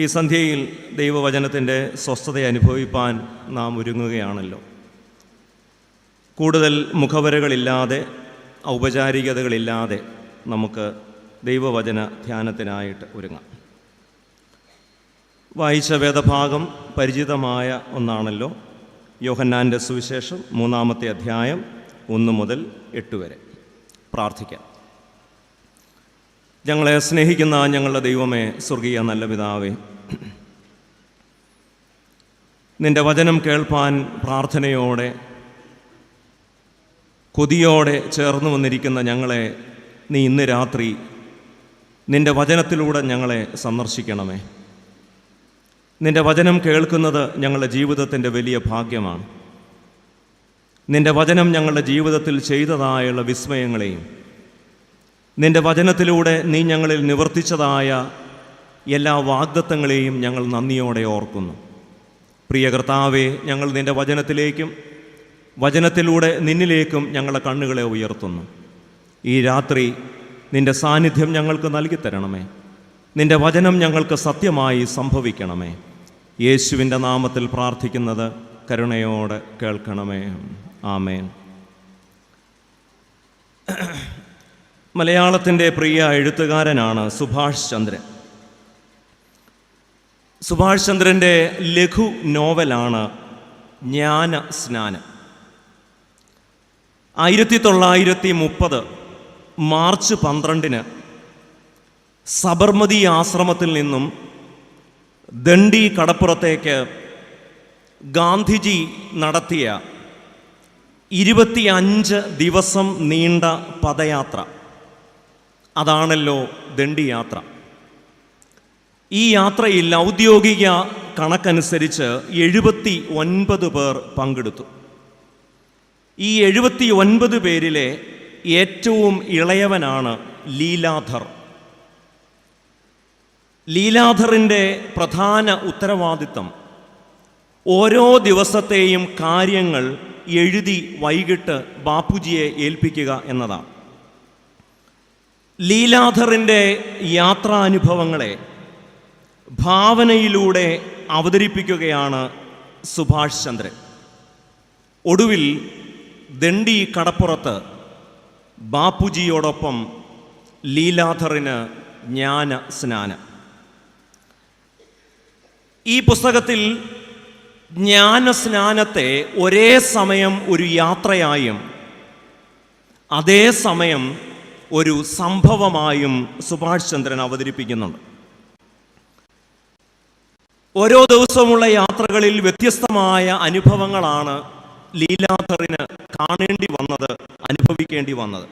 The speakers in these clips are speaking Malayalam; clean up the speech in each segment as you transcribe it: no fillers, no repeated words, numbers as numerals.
ഈ സന്ധ്യയിൽ ദൈവവചനത്തിൻ്റെ സ്വസ്ഥത അനുഭവിപ്പാൻ നാം ഒരുങ്ങുകയാണല്ലോ. കൂടുതൽ മുഖവരകളില്ലാതെ, ഔപചാരികതകളില്ലാതെ നമുക്ക് ദൈവവചന ധ്യാനത്തിനായിട്ട് ഒരുങ്ങാം. വായിച്ച വേദഭാഗം പരിചിതമായ ഒന്നാണല്ലോ. യോഹന്നാൻ്റെ സുവിശേഷം 3-ാമത്തെ അധ്യായം 1 മുതൽ 8 വരെ. പ്രാർത്ഥിക്കാം. ഞങ്ങളെ സ്നേഹിക്കുന്ന ഞങ്ങളുടെ ദൈവമേ, സ്വർഗീയ നല്ല പിതാവേ, നിൻ്റെ വചനം കേൾപ്പാൻ പ്രാർത്ഥനയോടെ കൊതിയോടെ ചേർന്ന് വന്നിരിക്കുന്ന ഞങ്ങളെ നീ ഇന്ന് രാത്രി നിൻ്റെ വചനത്തിലൂടെ ഞങ്ങളെ സന്ദർശിക്കണമേ. നിൻ്റെ വചനം കേൾക്കുന്നത് ഞങ്ങളുടെ ജീവിതത്തിൻ്റെ വലിയ ഭാഗ്യമാണ്. നിൻ്റെ വചനം ഞങ്ങളുടെ ജീവിതത്തിൽ ചെയ്തതായുള്ള വിസ്മയങ്ങളെയും നിൻ്റെ വചനത്തിലൂടെ നീ ഞങ്ങളിൽ നിവർത്തിച്ചതായ എല്ലാ വാഗ്ദത്തങ്ങളെയും ഞങ്ങൾ നന്ദിയോടെ ഓർക്കുന്നു. പ്രിയ കർത്താവേ, ഞങ്ങൾ നിൻ്റെ വചനത്തിലേക്കും വചനത്തിലൂടെ നിന്നിലേക്കും ഞങ്ങളുടെ കണ്ണുകളെ ഉയർത്തുന്നു. ഈ രാത്രി നിൻ്റെ സാന്നിധ്യം ഞങ്ങൾക്ക് നൽകിത്തരണമേ. നിൻ്റെ വചനം ഞങ്ങൾക്ക് സത്യമായി സംഭവിക്കണമേ. യേശുവിൻ്റെ നാമത്തിൽ പ്രാർത്ഥിക്കുന്നത് കരുണയോടെ കേൾക്കണമേ. ആമേൻ. മലയാളത്തിൻ്റെ പ്രിയ എഴുത്തുകാരനാണ് സുഭാഷ് ചന്ദ്രൻ. സുഭാഷ് ചന്ദ്രൻ്റെ ലഘു നോവലാണ് ജ്ഞാനസ്നാനം. 1930 മാർച്ച് 12 സബർമതി ആശ്രമത്തിൽ നിന്നും ദണ്ഡി കടപ്പുറത്തേക്ക് ഗാന്ധിജി നടത്തിയ 25 ദിവസം നീണ്ട പദയാത്ര, അതാണല്ലോ ദണ്ഡി യാത്ര. ഈ യാത്രയിൽ ഔദ്യോഗിക കണക്കനുസരിച്ച് 79 പേർ പങ്കെടുത്തു. ഈ 79 പേരിലെ ഏറ്റവും ഇളയവനാണ് ലീലാധർ. ലീലാധറിൻ്റെ പ്രധാന ഉത്തരവാദിത്തം ഓരോ ദിവസത്തെയും കാര്യങ്ങൾ എഴുതി വൈകിട്ട് ബാപ്പുജിയെ ഏൽപ്പിക്കുക എന്നതാണ്. ലീലാധറിൻ്റെ യാത്രാനുഭവങ്ങളെ ഭാവനയിലൂടെ അവതരിപ്പിക്കുകയാണ് സുഭാഷ് ചന്ദ്രൻ. ഒടുവിൽ ദണ്ഡി കടപ്പുറത്ത് ബാപ്പുജിയോടൊപ്പം ലീലാധറിന് ജ്ഞാനസ്നാനം. ഈ പുസ്തകത്തിൽ ജ്ഞാനസ്നാനത്തെ ഒരേ സമയം ഒരു യാത്രയായും അതേസമയം ഒരു സംഭവമായും സുഭാഷ് ചന്ദ്രൻ അവതരിപ്പിക്കുന്നുണ്ട്. ഓരോ ദിവസവുമുള്ള യാത്രകളിൽ വ്യത്യസ്തമായ അനുഭവങ്ങളാണ് ലീലാധറിന് കാണേണ്ടി വന്നത്, അനുഭവിക്കേണ്ടി വന്നത്.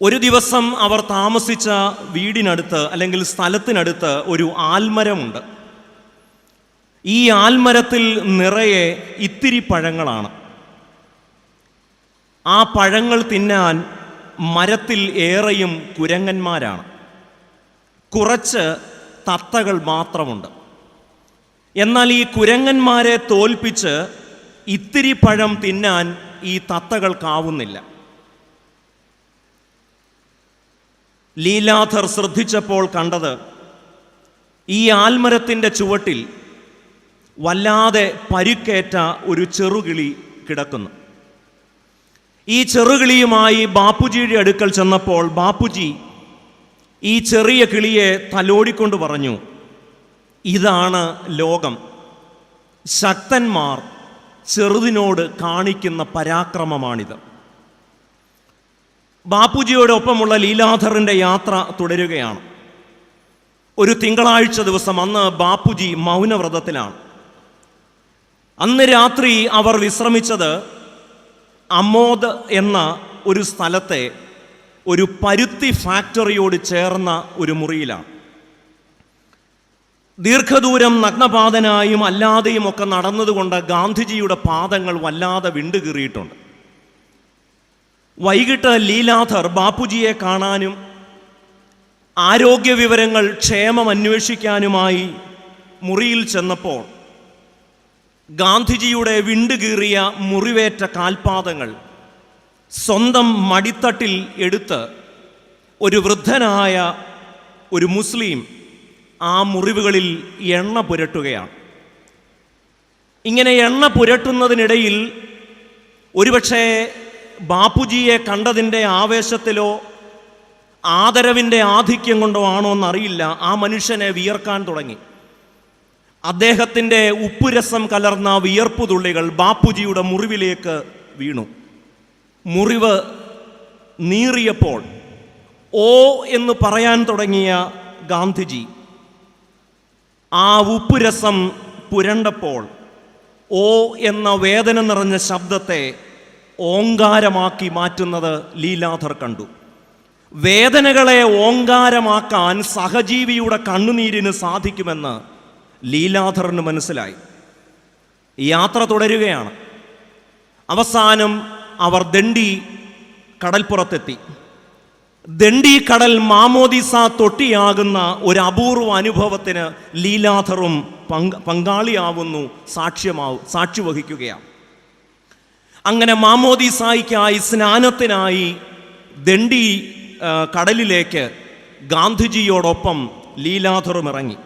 ഒരു ദിവസം അവർ താമസിച്ച വീടിനടുത്ത് അല്ലെങ്കിൽ സ്ഥലത്തിനടുത്ത് ഒരു ആൽമരമുണ്ട്. ഈ ആൽമരത്തിൽ നിറയെ ഇത്തിരി പഴങ്ങളാണ്. ആ പഴങ്ങൾ തിന്നാൻ മരത്തിൽ ഏറെയും കുരങ്ങന്മാരാണ്. കുറച്ച് തത്തകൾ മാത്രമുണ്ട്. എന്നാൽ ഈ കുരങ്ങന്മാരെ തോൽപ്പിച്ച് ഇത്തിരി പഴം തിന്നാൻ ഈ തത്തകൾക്കാവുന്നില്ല. ലീലാധർ ശ്രദ്ധിച്ചപ്പോൾ കണ്ടത് ഈ ആൽമരത്തിൻ്റെ ചുവട്ടിൽ വല്ലാതെ പരുക്കേറ്റ ഒരു ചെറുകിളി കിടക്കുന്നു. ഈ ചെറുകിളിയുമായി ബാപ്പുജിയുടെ അടുക്കൽ ചെന്നപ്പോൾ ബാപ്പുജി ഈ ചെറിയ കിളിയെ തലോടിക്കൊണ്ട് പറഞ്ഞു, ഇതാണ് ലോകം. ശക്തന്മാർ ചെറുതിനോട് കാണിക്കുന്ന പരാക്രമമാണിത്. ബാപ്പുജിയോടൊപ്പമുള്ള ലീലാധറിൻ്റെ യാത്ര തുടരുകയാണ്. ഒരു തിങ്കളാഴ്ച ദിവസം, അന്ന് ബാപ്പുജി മൗനവ്രതത്തിലാണ്. അന്ന് രാത്രി അവർ വിശ്രമിച്ചത് അമോദ് എന്ന ഒരു സ്ഥലത്തെ ഒരു പരുത്തി ഫാക്ടറിയോട് ചേർന്ന ഒരു മുറിയിലാണ്. ദീർഘദൂരം നഗ്നപാതനായും അല്ലാതെയും ഒക്കെ നടന്നതുകൊണ്ട് ഗാന്ധിജിയുടെ പാദങ്ങൾ വല്ലാതെ വിണ്ടുകീറിയിട്ടുണ്ട്. വൈകിട്ട് ലീലാധർ ബാപ്പുജിയെ കാണാനും ആരോഗ്യ വിവരങ്ങൾ, ക്ഷേമം അന്വേഷിക്കാനുമായി മുറിയിൽ ചെന്നപ്പോൾ ഗാന്ധിജിയുടെ വിണ്ടുകീറിയ മുറിവേറ്റ കാൽപാദങ്ങൾ സ്വന്തം മടിത്തട്ടിൽ എടുത്ത് ഒരു വൃദ്ധനായ ഒരു മുസ്ലിം ആ മുറിവുകളിൽ എണ്ണ പുരട്ടുകയാണ്. ഇങ്ങനെ എണ്ണ പുരട്ടുന്നതിനിടയിൽ ഒരുപക്ഷെ ബാപ്പുജിയെ കണ്ടതിൻ്റെ ആവേശത്തിലോ ആദരവിൻ്റെ ആധിക്യം കൊണ്ടോ ആണോ എന്നറിയില്ല, ആ മനുഷ്യനെ വിയർക്കാൻ തുടങ്ങി. അദ്ദേഹത്തിൻ്റെ ഉപ്പുരസം കലർന്ന വിയർപ്പു തുള്ളികൾ ബാപ്പുജിയുടെ മുറിവിലേക്ക് വീണു. മുറിവ് നീറിയപ്പോൾ ഓ എന്ന് പറയാൻ തുടങ്ങിയ ഗാന്ധിജി ആ ഉപ്പുരസം പുരണ്ടപ്പോൾ ഓ എന്ന വേദന നിറഞ്ഞ ശബ്ദത്തെ ഓങ്കാരമാക്കി മാറ്റുന്നത് ലീലാധർ കണ്ടു. വേദനകളെ ഓങ്കാരമാക്കാൻ സഹജീവിയുടെ കണ്ണുനീരിന് സാധിക്കുമെന്ന് ലീലാധറിന് മനസ്സിലായി. യാത്ര തുടരുകയാണ്. അവസാനം അവർ ദണ്ഡി കടൽപ്പുറത്തെത്തി. ദണ്ഡി കടൽ മാമോദിസ തൊട്ടിയാകുന്ന ഒരു അപൂർവ അനുഭവത്തിന് ലീലാധറും പങ്കാളിയാവുന്നു, സാക്ഷി വഹിക്കുകയാണ്. അങ്ങനെ മാമോദിസായ്ക്കായി സ്നാനത്തിനായി ദണ്ഡി കടലിലേക്ക് ഗാന്ധിജിയോടൊപ്പം ലീലാധറും ഇറങ്ങി.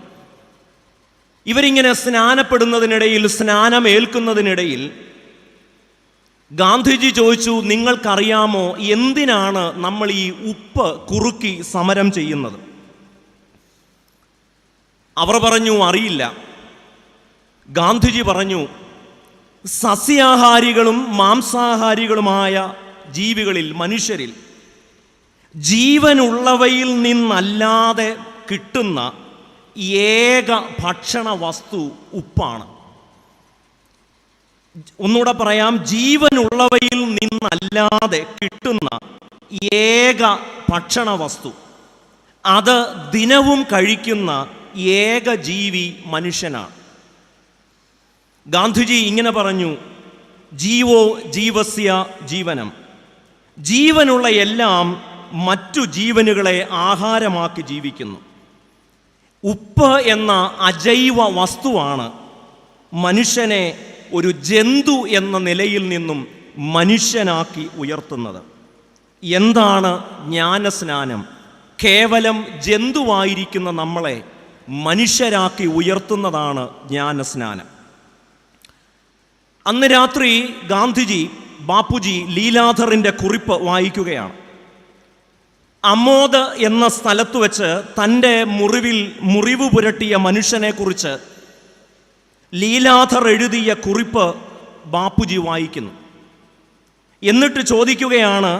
ഇവരിങ്ങനെ സ്നാനപ്പെടുന്നതിനിടയിൽ, സ്നാനമേൽക്കുന്നതിനിടയിൽ ഗാന്ധിജി ചോദിച്ചു, നിങ്ങൾക്കറിയാമോ എന്തിനാണ് നമ്മൾ ഈ ഉപ്പ് കുറുക്കി സമരം ചെയ്യുന്നത്? അവർ പറഞ്ഞു, അറിയില്ല. ഗാന്ധിജി പറഞ്ഞു, സസ്യാഹാരികളും മാംസാഹാരികളുമായ ജീവികളിൽ, മനുഷ്യരിൽ ജീവനുള്ളവയിൽ നിന്നല്ലാതെ കിട്ടുന്ന ഏക ഭക്ഷണ വസ്തു ഉപ്പാണ്. ഒന്നുകൂടെ പറയാം, ജീവനുള്ളവയിൽ നിന്നല്ലാതെ കിട്ടുന്ന ഏക ഭക്ഷണ വസ്തു, അത് ദിനവും കഴിക്കുന്ന ഏക ജീവി മനുഷ്യനാണ്. ഗാന്ധിജി ഇങ്ങനെ പറഞ്ഞു, ജീവോ ജീവസ്യ ജീവനം. ജീവനുള്ള എല്ലാം മറ്റു ജീവനുകളെ ആഹാരമാക്കി ജീവിക്കുന്നു. ഉപ്പ് എന്ന അജൈവ വസ്തുവാണ് മനുഷ്യനെ ഒരു ജന്തു എന്ന നിലയിൽ നിന്നും മനുഷ്യനാക്കി ഉയർത്തുന്നത്. എന്താണ് ജ്ഞാനസ്നാനം? കേവലം ജന്തുവായിരിക്കുന്ന നമ്മളെ മനുഷ്യരാക്കി ഉയർത്തുന്നതാണ് ജ്ഞാനസ്നാനം. അന്ന് രാത്രി ഗാന്ധിജി, ബാപ്പുജി ലീലാധറിൻ്റെ കുറിപ്പ് വായിക്കുകയാണ്. അമോദ് എന്ന സ്ഥലത്ത് വെച്ച് തൻ്റെ മുറിവ് പുരട്ടിയ മനുഷ്യനെക്കുറിച്ച് ലീലാധർ എഴുതിയ കുറിപ്പ് ബാപ്പുജി വായിക്കുന്നു. എന്നിട്ട് ചോദിക്കുകയാണ്,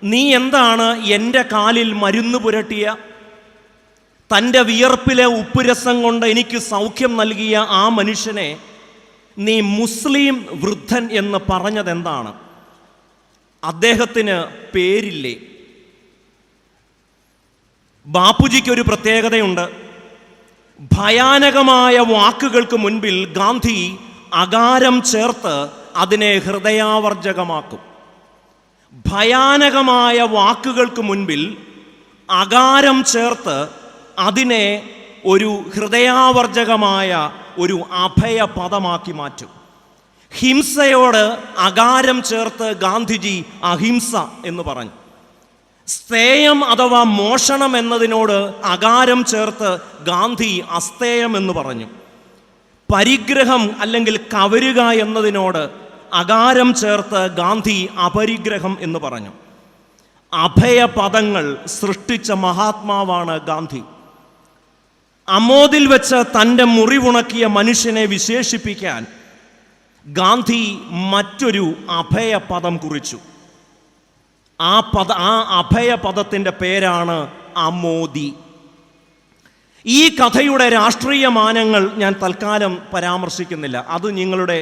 നീ എന്താണ് എൻ്റെ കാലിൽ മരുന്ന് പുരട്ടിയ, തൻ്റെ വിയർപ്പിലെ ഉപ്പുരസം കൊണ്ട് എനിക്ക് സൗഖ്യം നൽകിയ ആ മനുഷ്യനെ നീ മുസ്ലിം വൃദ്ധൻ എന്ന് പറഞ്ഞതെന്താണ്? അദ്ദേഹത്തിന് പേരില്ലേ? ബാപ്പുജിക്കൊരു പ്രത്യേകതയുണ്ട്. ഭയാനകമായ വാക്കുകൾക്ക് മുൻപിൽ ഗാന്ധി അകാരം ചേർത്ത് അതിനെ ഹൃദയാവർജകമാക്കും. ഭയാനകമായ വാക്കുകൾക്ക് മുൻപിൽ അകാരം ചേർത്ത് അതിനെ ഒരു ഹൃദയാവർജകമായ ഒരു അഭയപദമാക്കി മാറ്റും. ഹിംസയോട് അകാരം ചേർത്ത് ഗാന്ധിജി അഹിംസ എന്ന് പറഞ്ഞു. സ്തേയം അഥവാ മോഷണം എന്നതിനോട് അകാരം ചേർത്ത് ഗാന്ധി അസ്തേയം എന്ന് പറഞ്ഞു. പരിഗ്രഹം അല്ലെങ്കിൽ കവരുക എന്നതിനോട് അകാരം ചേർത്ത് ഗാന്ധി അപരിഗ്രഹം എന്ന് പറഞ്ഞു. അഭയപദങ്ങൾ സൃഷ്ടിച്ച മഹാത്മാവാണ് ഗാന്ധി. അമോദിൽ വെച്ച് തൻ്റെ മുറിവുണക്കിയ മനുഷ്യനെ വിശേഷിപ്പിക്കാൻ ഗാന്ധി മറ്റൊരു അഭയപദം കുറിച്ചു. ആ അഭയപദത്തിൻ്റെ പേരാണ് അമോദി. ഈ കഥയുടെ രാഷ്ട്രീയ മാനങ്ങൾ ഞാൻ തൽക്കാലം പരാമർശിക്കുന്നില്ല, അത് നിങ്ങളുടെ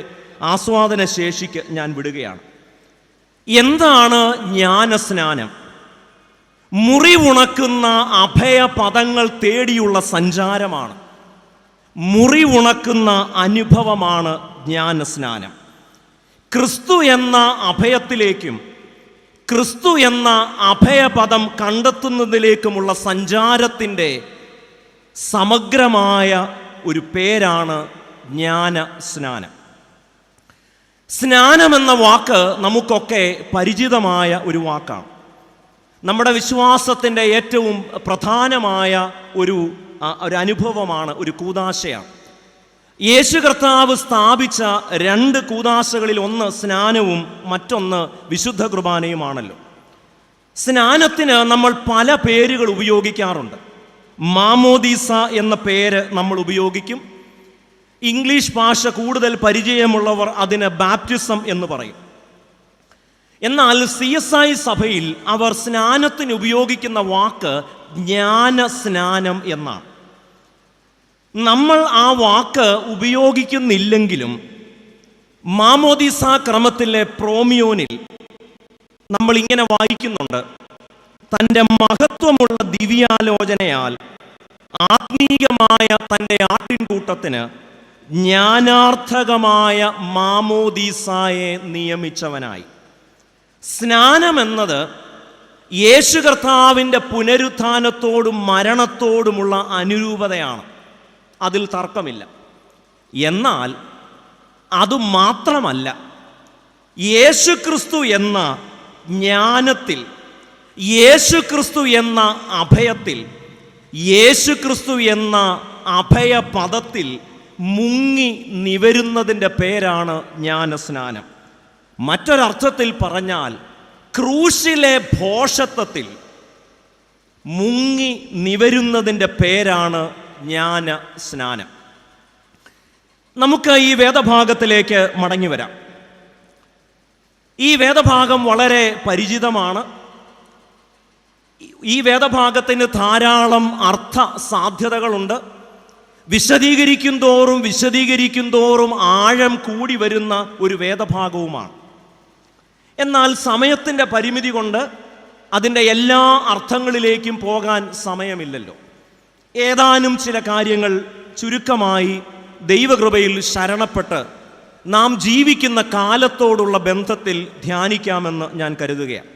ആസ്വാദന ശേഷിക്ക് ഞാൻ വിടുകയാണ്. എന്താണ് ജ്ഞാനസ്നാനം? മുറിവുണക്കുന്ന അഭയപദങ്ങൾ തേടിയുള്ള സഞ്ചാരമാണ്. മുറിവുണക്കുന്ന അനുഭവമാണ് ജ്ഞാനസ്നാനം. ക്രിസ്തു എന്ന അഭയത്തിലേക്കും ക്രിസ്തു എന്ന അഭയപദം കണ്ടെത്തുന്നതിലേക്കുമുള്ള സഞ്ചാരത്തിൻ്റെ സമഗ്രമായ ഒരു പേരാണ് ജ്ഞാനസ്നാനം. സ്നാനമെന്ന വാക്ക് നമുക്കൊക്കെ പരിചിതമായ ഒരു വാക്കാണ്. നമ്മുടെ വിശ്വാസത്തിൻ്റെ ഏറ്റവും പ്രധാനമായ ഒരു ഒരു അനുഭവമാണ്, ഒരു കൂദാശയാണ്. യേശു കർത്താവ് സ്ഥാപിച്ച 2 കൂദാശകളിൽ ഒന്ന് സ്നാനവും മറ്റൊന്ന് വിശുദ്ധ കുർബാനയുമാണല്ലോ. സ്നാനത്തിന് നമ്മൾ പല പേരുകൾ ഉപയോഗിക്കാറുണ്ട്. മാമോദീസ എന്ന പേര് നമ്മൾ ഉപയോഗിക്കും. ഇംഗ്ലീഷ് ഭാഷ കൂടുതൽ പരിചയമുള്ളവർ അതിന് ബാപ്റ്റിസം എന്ന് പറയും. എന്നാൽ CSI സഭയിൽ അവർ സ്നാനത്തിന് ഉപയോഗിക്കുന്ന വാക്ക് ജ്ഞാന സ്നാനം എന്നാണ്. നമ്മൾ ആ വാക്ക് ഉപയോഗിക്കുന്നില്ലെങ്കിലും മാമോദീസ ക്രമത്തിലെ പ്രോമിയോനിൽ നമ്മൾ ഇങ്ങനെ വായിക്കുന്നുണ്ട്: തൻ്റെ മഹത്വമുള്ള ദിവ്യാലോചനയാൽ ആത്മീയമായ തൻ്റെ ആട്ടിൻകൂട്ടത്തിന് ജ്ഞാനാർത്ഥകമായ മാമോദീസായെ നിയമിച്ചവനായി. സ്നാനമെന്നത് യേശു കർത്താവിൻ്റെ പുനരുത്ഥാനത്തോടും മരണത്തോടുമുള്ള അനുരൂപതയാണ്, അതിൽ തർക്കമില്ല. എന്നാൽ അതുമാത്രമല്ല, യേശുക്രിസ്തു എന്ന ജ്ഞാനത്തിൽ, യേശുക്രിസ്തു എന്ന അഭയത്തിൽ, യേശുക്രിസ്തു എന്ന അഭയപദത്തിൽ മുങ്ങി നിവരുന്നതിൻ്റെ പേരാണ് ജ്ഞാനസ്നാനം. മറ്റൊരർത്ഥത്തിൽ പറഞ്ഞാൽ ക്രൂശിലെ ഭോഷത്വത്തിൽ മുങ്ങി നിവരുന്നതിൻ്റെ പേരാണ് ജ്ഞാനസ്നാനം. നമുക്ക് ഈ വേദഭാഗത്തിലേക്ക് മടങ്ങി വരാം. ഈ വേദഭാഗം വളരെ പരിചിതമാണ്. ഈ വേദഭാഗത്തിന് ധാരാളം അർത്ഥ സാധ്യതകളുണ്ട്. വിശദീകരിക്കും തോറും ആഴം കൂടി വരുന്ന ഒരു വേദഭാഗവുമാണ്. എന്നാൽ സമയത്തിൻ്റെ പരിമിതി കൊണ്ട് അതിൻ്റെ എല്ലാ അർത്ഥങ്ങളിലേക്കും പോകാൻ സമയമില്ലല്ലോ. ഏതാനും ചില കാര്യങ്ങൾ ചുരുക്കമായി ദൈവകൃപയിൽ ശരണപ്പെട്ട് നാം ജീവിക്കുന്ന കാലത്തോടുള്ള ബന്ധത്തിൽ ധ്യാനിക്കാമെന്ന് ഞാൻ കരുതുകയാണ്.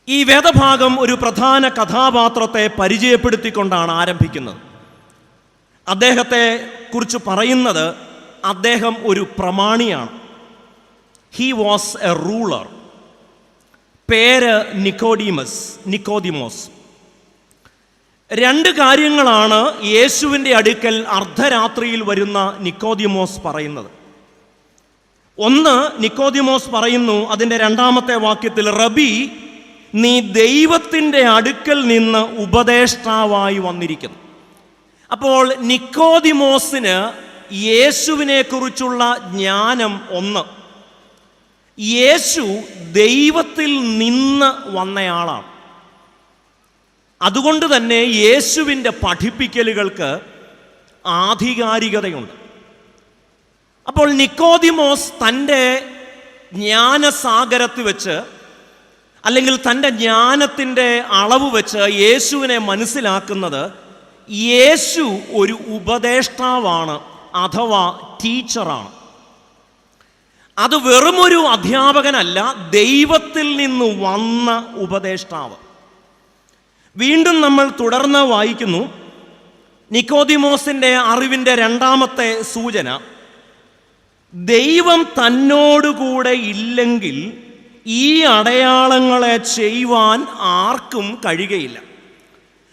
ഈ വേദഭാഗം ഒരു പ്രധാന കഥാപാത്രത്തെ പരിചയപ്പെടുത്തിക്കൊണ്ടാണ് ആരംഭിക്കുന്നത്. അദ്ദേഹത്തെ കുറിച്ച് പറയുന്നത് അദ്ദേഹം ഒരു പ്രമാണിയാണ്. He was a ruler. പേര് നിക്കോദിമോസ്. 2 കാര്യങ്ങളാണ് യേശുവിൻ്റെ അടുക്കൽ അർദ്ധരാത്രിയിൽ വരുന്ന നിക്കോദിമോസ് പറയുന്നത്. ഒന്ന്, നിക്കോദിമോസ് പറയുന്നു അതിൻ്റെ 2-ാമത്തെ വാക്യത്തിൽ, റബി, നീ ദൈവത്തിൻ്റെ അടുക്കൽ നിന്ന് ഉപദേഷ്ടാവായി വന്നിരിക്കുന്നു. അപ്പോൾ നിക്കോദിമോസിന് യേശുവിനെ കുറിച്ചുള്ള ജ്ഞാനം ഒന്ന്, യേശു ദൈവത്തിൽ നിന്ന് വന്നയാളാണ്. അതുകൊണ്ട് തന്നെ യേശുവിൻ്റെ പഠിപ്പിക്കലുകൾക്ക് ആധികാരികതയുണ്ട്. അപ്പോൾ നിക്കോദിമോസ് തൻ്റെ ജ്ഞാനസാഗരത്തിൽ വെച്ച്, അല്ലെങ്കിൽ തൻ്റെ ജ്ഞാനത്തിൻ്റെ അളവ് വെച്ച് യേശുവിനെ മനസ്സിലാക്കുന്നത് യേശു ഒരു ഉപദേഷ്ടാവാണ്, അഥവാ ടീച്ചറാണ്. അത് വെറുമൊരു അധ്യാപകനല്ല, ദൈവത്തിൽ നിന്ന് വന്ന ഉപദേഷ്ടാവ്. വീണ്ടും നമ്മൾ തുടർന്ന് വായിക്കുന്നു. നിക്കോദിമോസിൻ്റെ അറിവിൻ്റെ 2-ാമത്തെ സൂചന, ദൈവം തന്നോടുകൂടെ ഇല്ലെങ്കിൽ ഈ അടയാളങ്ങളെ ചെയ്യുവാൻ ആർക്കും കഴിയുകയില്ല.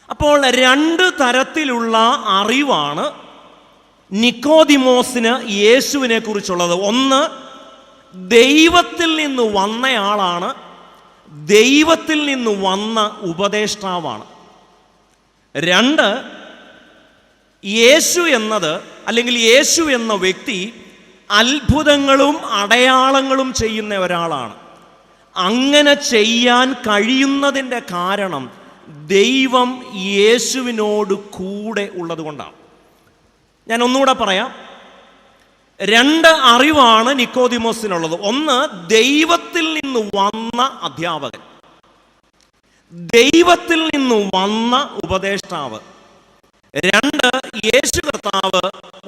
അപ്പോൾ 2 തരത്തിലുള്ള അറിവാണ് നിക്കോദിമോസിന് യേശുവിനെ കുറിച്ചുള്ളത്. ഒന്ന്, ദൈവത്തിൽ നിന്ന് വന്നയാളാണ്, ദൈവത്തിൽ നിന്ന് വന്ന ഉപദേഷ്ടാവാണ്. 2, യേശു എന്നത്, അല്ലെങ്കിൽ യേശു എന്ന വ്യക്തി അത്ഭുതങ്ങളും അടയാളങ്ങളും ചെയ്യുന്ന ഒരാളാണ്. അങ്ങനെ ചെയ്യാൻ കഴിയുന്നതിൻ്റെ കാരണം ദൈവം യേശുവിനോട് കൂടെ ഉള്ളതുകൊണ്ടാണ്. ഞാൻ ഒന്നുകൂടെ പറയാം. 2 അറിവാണ് നിക്കോദിമോസിനുള്ളത്. ഒന്ന്, ദൈവത്തിൽ നിന്ന് വന്ന അധ്യാപകൻ, ദൈവത്തിൽ നിന്ന് വന്ന ഉപദേഷ്ടാവ്. 2, യേശു കർത്താവ്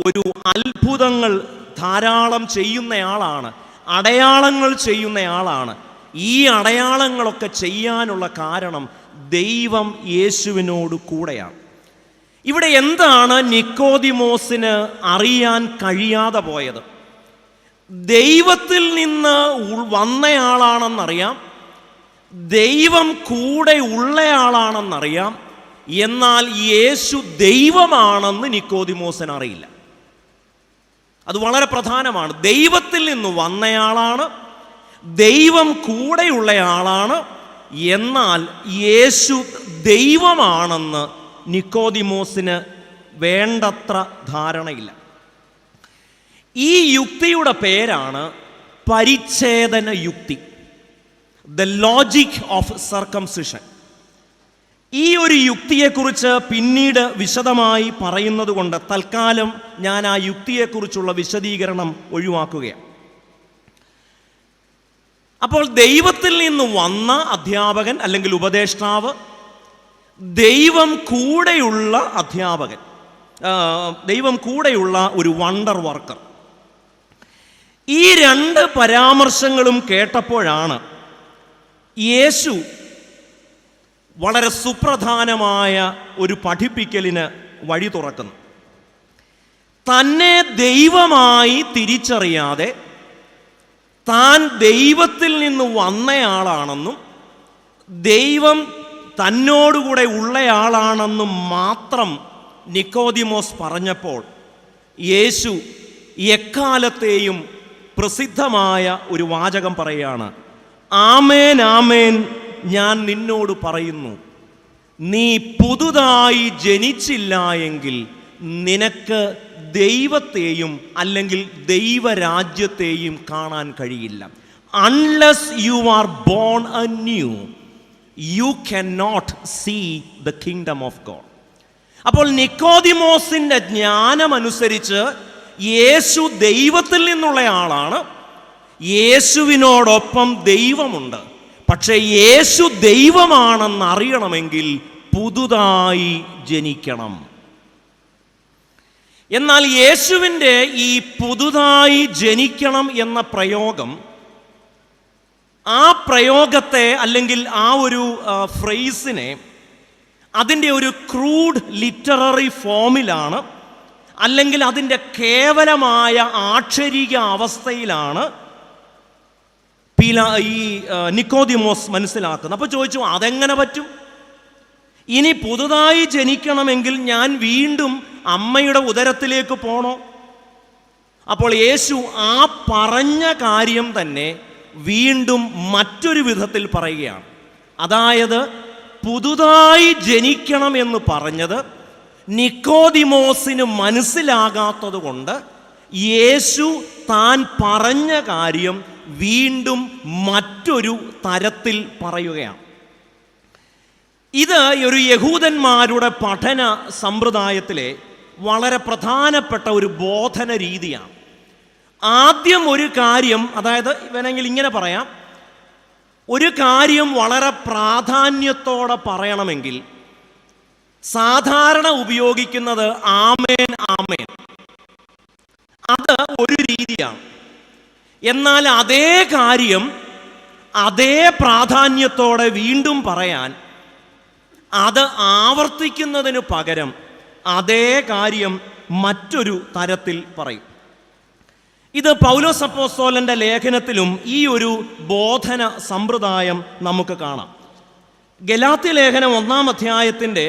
ഒരു അത്ഭുതങ്ങൾ ധാരാളം ചെയ്യുന്നയാളാണ്, അടയാളങ്ങൾ ചെയ്യുന്നയാളാണ്. ഈ അടയാളങ്ങളൊക്കെ ചെയ്യാനുള്ള കാരണം ദൈവം യേശുവിനോട് കൂടെയാണ്. ഇവിടെ എന്താണ് നിക്കോദിമോസിന് അറിയാൻ കഴിയാതെ പോയത്? ദൈവത്തിൽ നിന്ന് വന്നയാളാണെന്നറിയാം, ദൈവം കൂടെ ഉള്ളയാളാണെന്നറിയാം, എന്നാൽ യേശു ദൈവമാണെന്ന് നിക്കോദിമോസിന് അറിയില്ല. അത് വളരെ പ്രധാനമാണ്. ദൈവത്തിൽ നിന്ന് വന്നയാളാണ്, ദൈവം കൂടെയുള്ളയാളാണ്, എന്നാൽ യേശു ദൈവമാണെന്ന് നിക്കോദിമോസിന് വേണ്ടത്ര ധാരണയില്ല. ഈ യുക്തിയുടെ പേരാണ് പരിച്ഛേദന യുക്തി, ദ ലോജിക് ഓഫ് സർക്കംസിഷൻ. ഈ ഒരു യുക്തിയെക്കുറിച്ച് പിന്നീട് വിശദമായി പറയുന്നത് കൊണ്ട് തൽക്കാലം ഞാൻ ആ യുക്തിയെക്കുറിച്ചുള്ള വിശദീകരണം ഒഴിവാക്കുകയാണ്. അപ്പോൾ ദൈവത്തിൽ നിന്ന് വന്ന അധ്യാപകൻ അല്ലെങ്കിൽ ഉപദേഷ്ടാവ്, ദൈവം കൂടെയുള്ള അധ്യാപകൻ, ദൈവം കൂടെയുള്ള ഒരു വണ്ടർ വർക്കർ. ഈ രണ്ട് പരാമർശങ്ങളും കേട്ടപ്പോഴാണ് യേശു വളരെ സുപ്രധാനമായ ഒരു പഠിപ്പിക്കലിന് വഴി തുറക്കുന്നു. തന്നെ ദൈവമായി തിരിച്ചറിയാതെ താൻ ദൈവത്തിൽ നിന്ന് വന്നയാളാണെന്നും ദൈവം തന്നോടുകൂടെ ഉള്ളയാളാണെന്നും മാത്രം നിക്കോദിമോസ് പറഞ്ഞപ്പോൾ യേശു എക്കാലത്തെയും പ്രസിദ്ധമായ ഒരു വാചകം പറയുകയാണ്: ആമേൻ ആമേൻ, ഞാൻ നിന്നോട് പറയുന്നു, നീ പുതുതായി ജനിച്ചില്ല എങ്കിൽ നിനക്ക് ദൈവത്തെയും അല്ലെങ്കിൽ ദൈവരാജ്യത്തെയും കാണാൻ കഴിയില്ല. Unless you are born anew you can not see the kingdom of God. അപ്പോൾ നിക്കോദിമോസിന്റെ ജ്ഞാനമനുസരിച്ച് യേശു ദൈവത്തിൽ നിന്നുള്ള ആളാണ്, യേശുവിനോടൊപ്പം ദൈവമുണ്ട്. പക്ഷെ യേശു ദൈവമാണെന്ന് അറിയണമെങ്കിൽ പുതുതായി ജനിക്കണം. എന്നാൽ യേശുവിൻ്റെ ഈ പുതുതായി ജനിക്കണം എന്ന പ്രയോഗം, ആ പ്രയോഗത്തെ അല്ലെങ്കിൽ ആ ഒരു ഫ്രേസിനെ അതിൻ്റെ ഒരു ക്രൂഡ് ലിറ്റററി ഫോമിലാണ് അല്ലെങ്കിൽ അതിൻ്റെ കേവലമായ ആക്ഷരിക അവസ്ഥയിലാണ് ഈ നിക്കോദിമോസ് മനസ്സിലാക്കുന്നത്. അപ്പോൾ ചോദിച്ചു, അതെങ്ങനെ പറ്റും? ഇനി പുതുതായി ജനിക്കണമെങ്കിൽ ഞാൻ വീണ്ടും അമ്മയുടെ ഉദരത്തിലേക്ക് പോണോ? അപ്പോൾ യേശു ആ പറഞ്ഞ കാര്യം തന്നെ വീണ്ടും മറ്റൊരു വിധത്തിൽ പറയുകയാണ്. അതായത് പുതുതായി ജനിക്കണം എന്ന് പറഞ്ഞത് നിക്കോദിമോസിന് മനസ്സിലാകാത്തത് കൊണ്ട് യേശു താൻ പറഞ്ഞ കാര്യം വീണ്ടും മറ്റൊരു തരത്തിൽ പറയുകയാണ്. ഇത് ഒരു യഹൂദന്മാരുടെ പഠന സമ്പ്രദായത്തിലെ വളരെ പ്രധാനപ്പെട്ട ഒരു ബോധന രീതിയാണ്. ആദ്യം ഒരു കാര്യം, അതായത് വേണമെങ്കിൽ ഇങ്ങനെ പറയാം, ഒരു കാര്യം വളരെ പ്രാധാന്യത്തോടെ പറയണമെങ്കിൽ സാധാരണ ഉപയോഗിക്കുന്നത് ആമേൻ ആമേൻ, അത് ഒരു രീതിയാണ്. എന്നാൽ അതേ കാര്യം അതേ പ്രാധാന്യത്തോടെ വീണ്ടും പറയാൻ, അത് ആവർത്തിക്കുന്നതിന് പകരം അതേ കാര്യം മറ്റൊരു തരത്തിൽ പറയും. ഇത് പൗലോസ് അപ്പോസ്തലന്റെ ലേഖനത്തിലും ഈ ഒരു ബോധന സമ്പ്രദായം നമുക്ക് കാണാം. ഗലാത്യ ലേഖനം 1-ാം അധ്യായത്തിൻ്റെ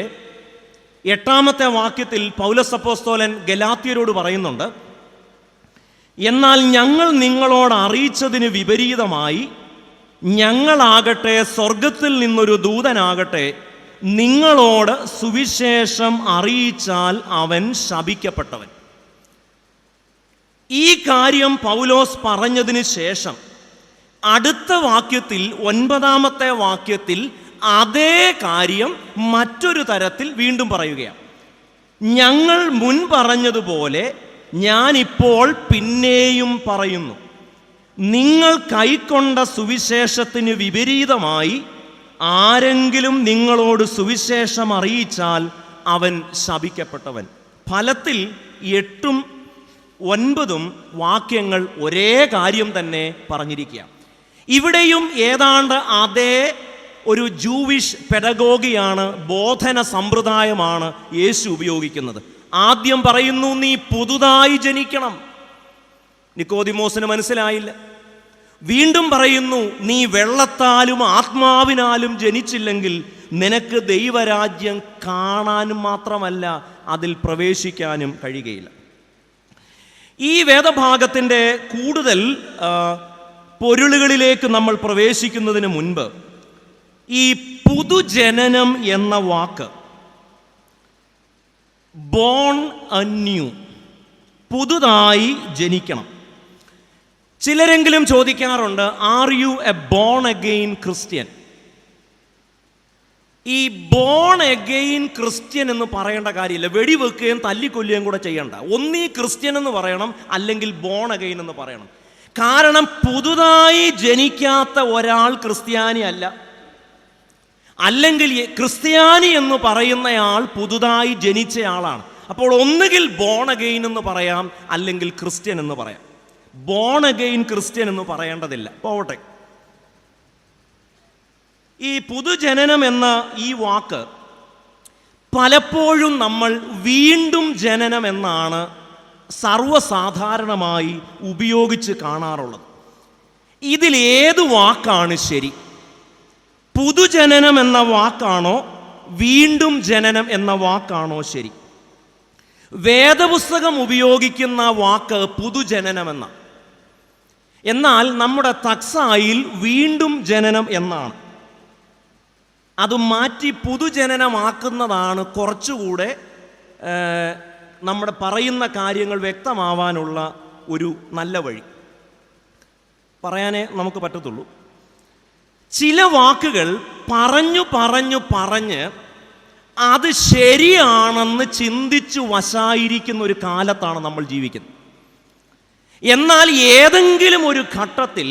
8-ാമത്തെ വാക്യത്തിൽ പൗലോസ് അപ്പോസ്തലൻ ഗലാത്യരോട് പറയുന്നുണ്ട്: എന്നാൽ ഞങ്ങൾ നിങ്ങളോട് അറിയിച്ചതിന് വിപരീതമായി ഞങ്ങളാകട്ടെ സ്വർഗത്തിൽ നിന്നൊരു ദൂതനാകട്ടെ നിങ്ങളോട് സുവിശേഷം അറിയിച്ചാൽ അവൻ ശപിക്കപ്പെട്ടവൻ. ഈ കാര്യം പൗലോസ് പറഞ്ഞതിന് ശേഷം അടുത്ത വാക്യത്തിൽ 9-ാമത്തെ വാക്യത്തിൽ അതേ കാര്യം മറ്റൊരു തരത്തിൽ വീണ്ടും പറയുകയാണ്. ഞങ്ങൾ മുൻ പറഞ്ഞതുപോലെ ഞാനിപ്പോൾ പിന്നെയും പറയുന്നു, നിങ്ങൾ കൈക്കൊണ്ട സുവിശേഷത്തിന് വിപരീതമായി ആരെങ്കിലും നിങ്ങളോട് സുവിശേഷം അറിയിച്ചാൽ അവൻ ശപിക്കപ്പെട്ടവൻ. ഫലത്തിൽ 8ഉം 9ഉം വാക്യങ്ങൾ ഒരേ കാര്യം തന്നെ പറഞ്ഞിരിക്കുക. ഇവിടെയും ഏതാണ്ട് അതേ ഒരു ജൂവിഷ് പെഡഗോഗിയാണ്, ബോധന സമ്പ്രദായമാണ് യേശു ഉപയോഗിക്കുന്നത്. ആദ്യം പറയുന്നു, നീ പുതുതായി ജനിക്കണം. നിക്കോദിമോസിന് മനസ്സിലായില്ല. വീണ്ടും പറയുന്നു, നീ വെള്ളത്താലും ആത്മാവിനാലും ജനിച്ചില്ലെങ്കിൽ നിനക്ക് ദൈവരാജ്യം കാണാനും മാത്രമല്ല അതിൽ പ്രവേശിക്കാനും കഴിയുകയില്ല. ഈ വേദഭാഗത്തിൻ്റെ കൂടുതൽ പൊരുളുകളിലേക്ക് നമ്മൾ പ്രവേശിക്കുന്നതിന് മുൻപ് ഈ പുതുജനനം എന്ന വാക്ക്, ബോൺ അന്യൂ, പുതുതായി ജനിക്കണം. ചിലരെങ്കിലും ചോദിക്കാറുണ്ട്, are you a born again Christian? ഈ ബോൺ അഗെയിൻ ക്രിസ്ത്യൻ എന്ന് പറയേണ്ട കാര്യമില്ല. വെടിവെക്കുകയും തല്ലിക്കൊല്ലുകയും കൂടെ ചെയ്യണ്ട. ഒന്നീ ക്രിസ്ത്യൻ എന്ന് പറയണം, അല്ലെങ്കിൽ ബോൺ അഗെയിൻ എന്ന് പറയണം. കാരണം പുതുതായി ജനിക്കാത്ത ഒരാൾ ക്രിസ്ത്യാനി അല്ല. അല്ലെങ്കിൽ ക്രിസ്ത്യാനി എന്ന് പറയുന്നയാൾ പുതുതായി ജനിച്ചയാളാണ്. അപ്പോൾ ഒന്നുകിൽ ബോൺ അഗെയിൻ എന്ന് പറയാം, അല്ലെങ്കിൽ ക്രിസ്ത്യൻ എന്ന് പറയാം. ബോൺ അഗെയിൻ ക്രിസ്ത്യൻ എന്ന് പറയേണ്ടതില്ല. പോവട്ടെ. ഈ പുതുജനനം എന്ന ഈ വാക്ക് പലപ്പോഴും നമ്മൾ വീണ്ടും ജനനം എന്നാണ് സർവ്വസാധാരണമായി ഉപയോഗിച്ച് കാണാറുള്ളത്. ഇതിലേത് വാക്കാണ് ശരി? പുതുജനനം എന്ന വാക്കാണോ വീണ്ടും ജനനം എന്ന വാക്കാണോ ശരി? വേദപുസ്തകം ഉപയോഗിക്കുന്ന വാക്ക് പുതുജനനമെന്ന, എന്നാൽ നമ്മുടെ തക്സായിൽ വീണ്ടും ജനനം എന്നാണ്. അത് മാറ്റി പുതുജനനമാക്കുന്നതാണ് കുറച്ചുകൂടെ നമ്മുടെ പറയുന്ന കാര്യങ്ങൾ വ്യക്തമാവാനുള്ള ഒരു നല്ല വഴി. പറയാനേ നമുക്ക് പറ്റത്തുള്ളൂ. ചില വാക്കുകൾ പറഞ്ഞ് അത് ശരിയാണെന്ന് ചിന്തിച്ചു വശായിരിക്കുന്ന ഒരു കാലത്താണ് നമ്മൾ ജീവിക്കുന്നത്. എന്നാൽ ഏതെങ്കിലും ഒരു ഘട്ടത്തിൽ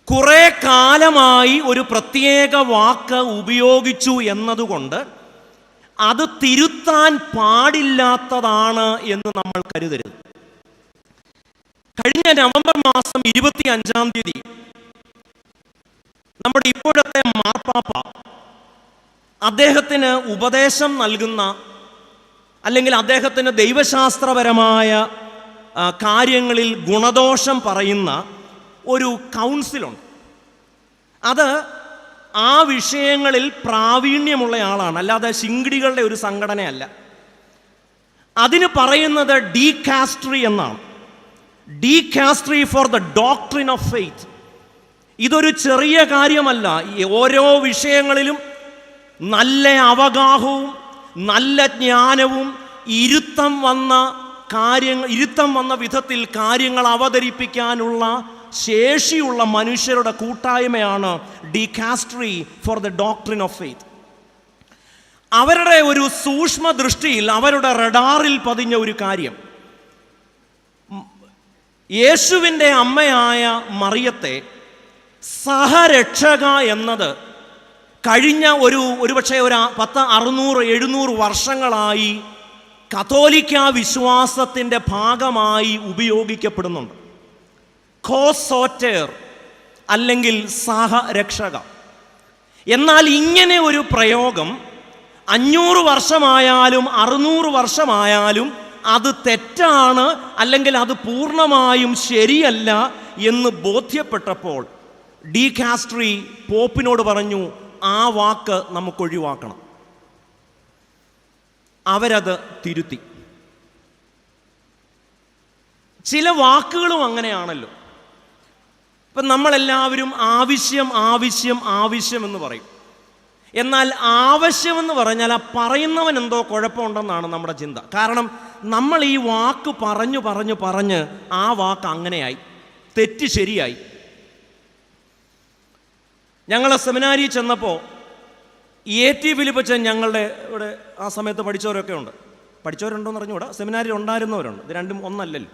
കുറെ കാലമായി ഒരു പ്രത്യേക വാക്ക് ഉപയോഗിച്ചു എന്നതുകൊണ്ട് അത് തിരുത്താൻ പാടില്ലാത്തതാണ് എന്ന് നമ്മൾ കരുതരുത്. കഴിഞ്ഞ നവംബർ മാസം 25-ാം തീയതി നമ്മുടെ ഇപ്പോഴത്തെ മാർപ്പാപ്പ അദ്ദേഹത്തിന് ഉപദേശം നൽകുന്ന, അല്ലെങ്കിൽ അദ്ദേഹത്തിന് ദൈവശാസ്ത്രപരമായ കാര്യങ്ങളിൽ ഗുണദോഷം പറയുന്ന ഒരു കൗൺസിലുണ്ട്. അത് ആ വിഷയങ്ങളിൽ പ്രാവീണ്യമുള്ള ആളാണ്, അല്ലാതെ ശിങ്കിടികളുടെ ഒരു സംഘടനയല്ല. അതിന് പറയുന്നത് ഡീകാസ്ട്രി എന്നാണ്. Dicastery for the doctrine of faith. ഇതൊരു ചെറിയ കാര്യമല്ല. ഓരോ വിഷയങ്ങളിലും നല്ല അവഗാഹവും നല്ല ജ്ഞാനവും ഇരുത്തം വന്ന വിധത്തിൽ കാര്യങ്ങൾ അവതരിപ്പിക്കാനുള്ള ശേഷിയുള്ള മനുഷ്യരുടെ കൂട്ടായ്മയാണ് dicastery for the doctrine of faith. അവരുടെ ഒരു സൂക്ഷ്മ ദൃഷ്ടിയിൽ, അവരുടെ റഡാറിൽ പതിഞ്ഞ ഒരു കാര്യം, യേശുവിൻ്റെ അമ്മയായ മറിയത്തെ സഹരക്ഷക എന്നത് കഴിഞ്ഞ ഒരുപക്ഷെ 600-700 വർഷങ്ങളായി കത്തോലിക്ക വിശ്വാസത്തിൻ്റെ ഭാഗമായി ഉപയോഗിക്കപ്പെടുന്നുണ്ട്. കോസോറ്റേർ അല്ലെങ്കിൽ സഹരക്ഷക. എന്നാൽ ഇങ്ങനെ ഒരു പ്രയോഗം 500 വർഷമായാലും 600 വർഷമായാലും അത് തെറ്റാണ്, അല്ലെങ്കിൽ അത് പൂർണ്ണമായും ശരിയല്ല എന്ന് ബോധ്യപ്പെട്ടപ്പോൾ ഡീകാസ്ട്രി പോപ്പിനോട് പറഞ്ഞു, ആ വാക്ക് നമുക്ക് ഒഴിവാക്കണം. അവരത് തിരുത്തി. ചില വാക്കുകളും അങ്ങനെയാണല്ലോ. ഇപ്പം നമ്മളെല്ലാവരും ആവശ്യം എന്ന് പറയും. എന്നാൽ ആവശ്യമെന്ന് പറഞ്ഞാൽ ആ പറയുന്നവൻ എന്തോ കുഴപ്പമുണ്ടെന്നാണ് നമ്മുടെ ചിന്ത. കാരണം നമ്മൾ ഈ വാക്ക് പറഞ്ഞ് ആ വാക്ക് അങ്ങനെയായി, തെറ്റ് ശരിയായി. ഞങ്ങൾ സെമിനാരി ചെന്നപ്പോൾ AT ഫിലിപ്പച്ചൻ, ഞങ്ങളുടെ ഇവിടെ ആ സമയത്ത് പഠിച്ചവരൊക്കെ ഉണ്ട്. പഠിച്ചവരുണ്ടോയെന്ന് അറിഞ്ഞുകൂടാ, സെമിനാരിൽ ഉണ്ടായിരുന്നവരുണ്ട്. ഇത് രണ്ടും ഒന്നല്ലല്ലോ.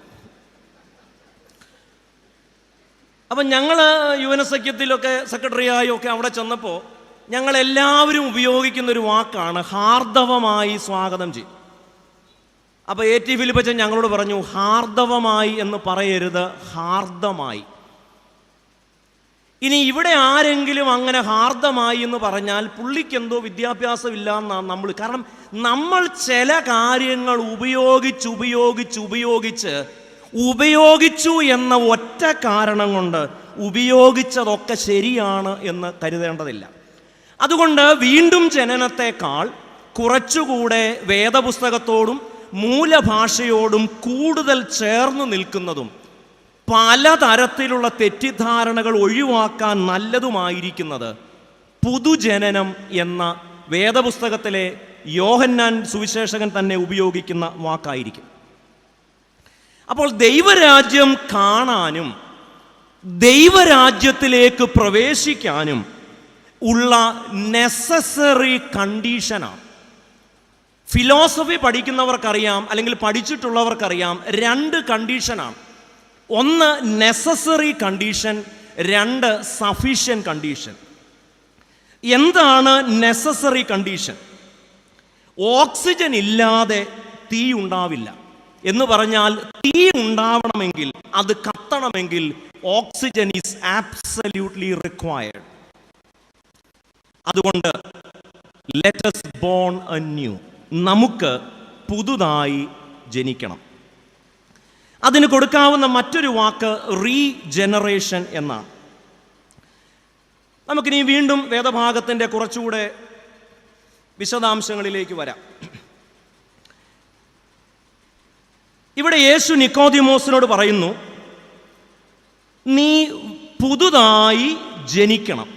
അപ്പം ഞങ്ങൾ യുവന സഖ്യത്തിലൊക്കെ സെക്രട്ടറിയായും ഒക്കെ അവിടെ ചെന്നപ്പോൾ ഞങ്ങളെല്ലാവരും ഉപയോഗിക്കുന്നൊരു വാക്കാണ് ഹാർദവമായി സ്വാഗതം ചെയ്യും. അപ്പോൾ AT ഫിലിപ്പച്ചൻ ഞങ്ങളോട് പറഞ്ഞു, ഹാർദവമായി എന്ന് പറയരുത്, ഹാർദമായി. ഇനി ഇവിടെ ആരെങ്കിലും അങ്ങനെ ഹാർദമായി എന്ന് പറഞ്ഞാൽ പുള്ളിക്കെന്തോ വിദ്യാഭ്യാസം ഇല്ല എന്നാണ് നമ്മൾ. കാരണം നമ്മൾ ചില കാര്യങ്ങൾ ഉപയോഗിച്ചു എന്ന ഒറ്റ കാരണം കൊണ്ട് ഉപയോഗിച്ചതൊക്കെ ശരിയാണ് എന്ന് കരുതേണ്ടതില്ല. അതുകൊണ്ട് വീണ്ടും ജനനത്തെക്കാൾ കുറച്ചുകൂടെ വേദപുസ്തകത്തോടും മൂലഭാഷയോടും കൂടുതൽ ചേർന്ന് നിൽക്കുന്നതും പലതരത്തിലുള്ള തെറ്റിദ്ധാരണകൾ ഒഴിവാക്കാൻ നല്ലതുമായിരിക്കുന്നത് പുതുജനനം എന്ന വേദപുസ്തകത്തിലെ യോഹന്നാൻ സുവിശേഷകൻ തന്നെ ഉപയോഗിക്കുന്ന വാക്കായിരിക്കും. അപ്പോൾ ദൈവരാജ്യം കാണാനും ദൈവരാജ്യത്തിലേക്ക് പ്രവേശിക്കാനും ഉള്ള നെസസറി കണ്ടീഷനാണ്. ഫിലോസഫി പഠിക്കുന്നവർക്കറിയാം, അല്ലെങ്കിൽ പഠിച്ചിട്ടുള്ളവർക്കറിയാം, രണ്ട് കണ്ടീഷനാണ്. ഒന്ന് നെസസറി കണ്ടീഷൻ, രണ്ട് സഫീഷ്യന്റ് കണ്ടീഷൻ. എന്താണ് നെസസറി കണ്ടീഷൻ? ഓക്സിജൻ ഇല്ലാതെ തീ ഉണ്ടാവില്ല എന്ന് പറഞ്ഞാൽ, തീ ഉണ്ടാവണമെങ്കിൽ, അത് കത്തണമെങ്കിൽ ഓക്സിജൻ ഈസ് ആബ്സല്യൂട്ട്ലി റിക്വയർഡ്. അതുകൊണ്ട് ലെറ്റ് us born anew, നമുക്ക് പുതുതായി ജനിക്കണം. അതിന് കൊടുക്കാവുന്ന മറ്റൊരു വാക്ക് റീജനറേഷൻ എന്നാണ്. നമുക്കിനി വീണ്ടും വേദഭാഗത്തിൻ്റെ കുറച്ചുകൂടെ വിശദാംശങ്ങളിലേക്ക് വരാം. ഇവിടെ യേശു നിക്കോദിമോസിനോട് പറയുന്നു, നീ പുതുതായി ജനിക്കണം.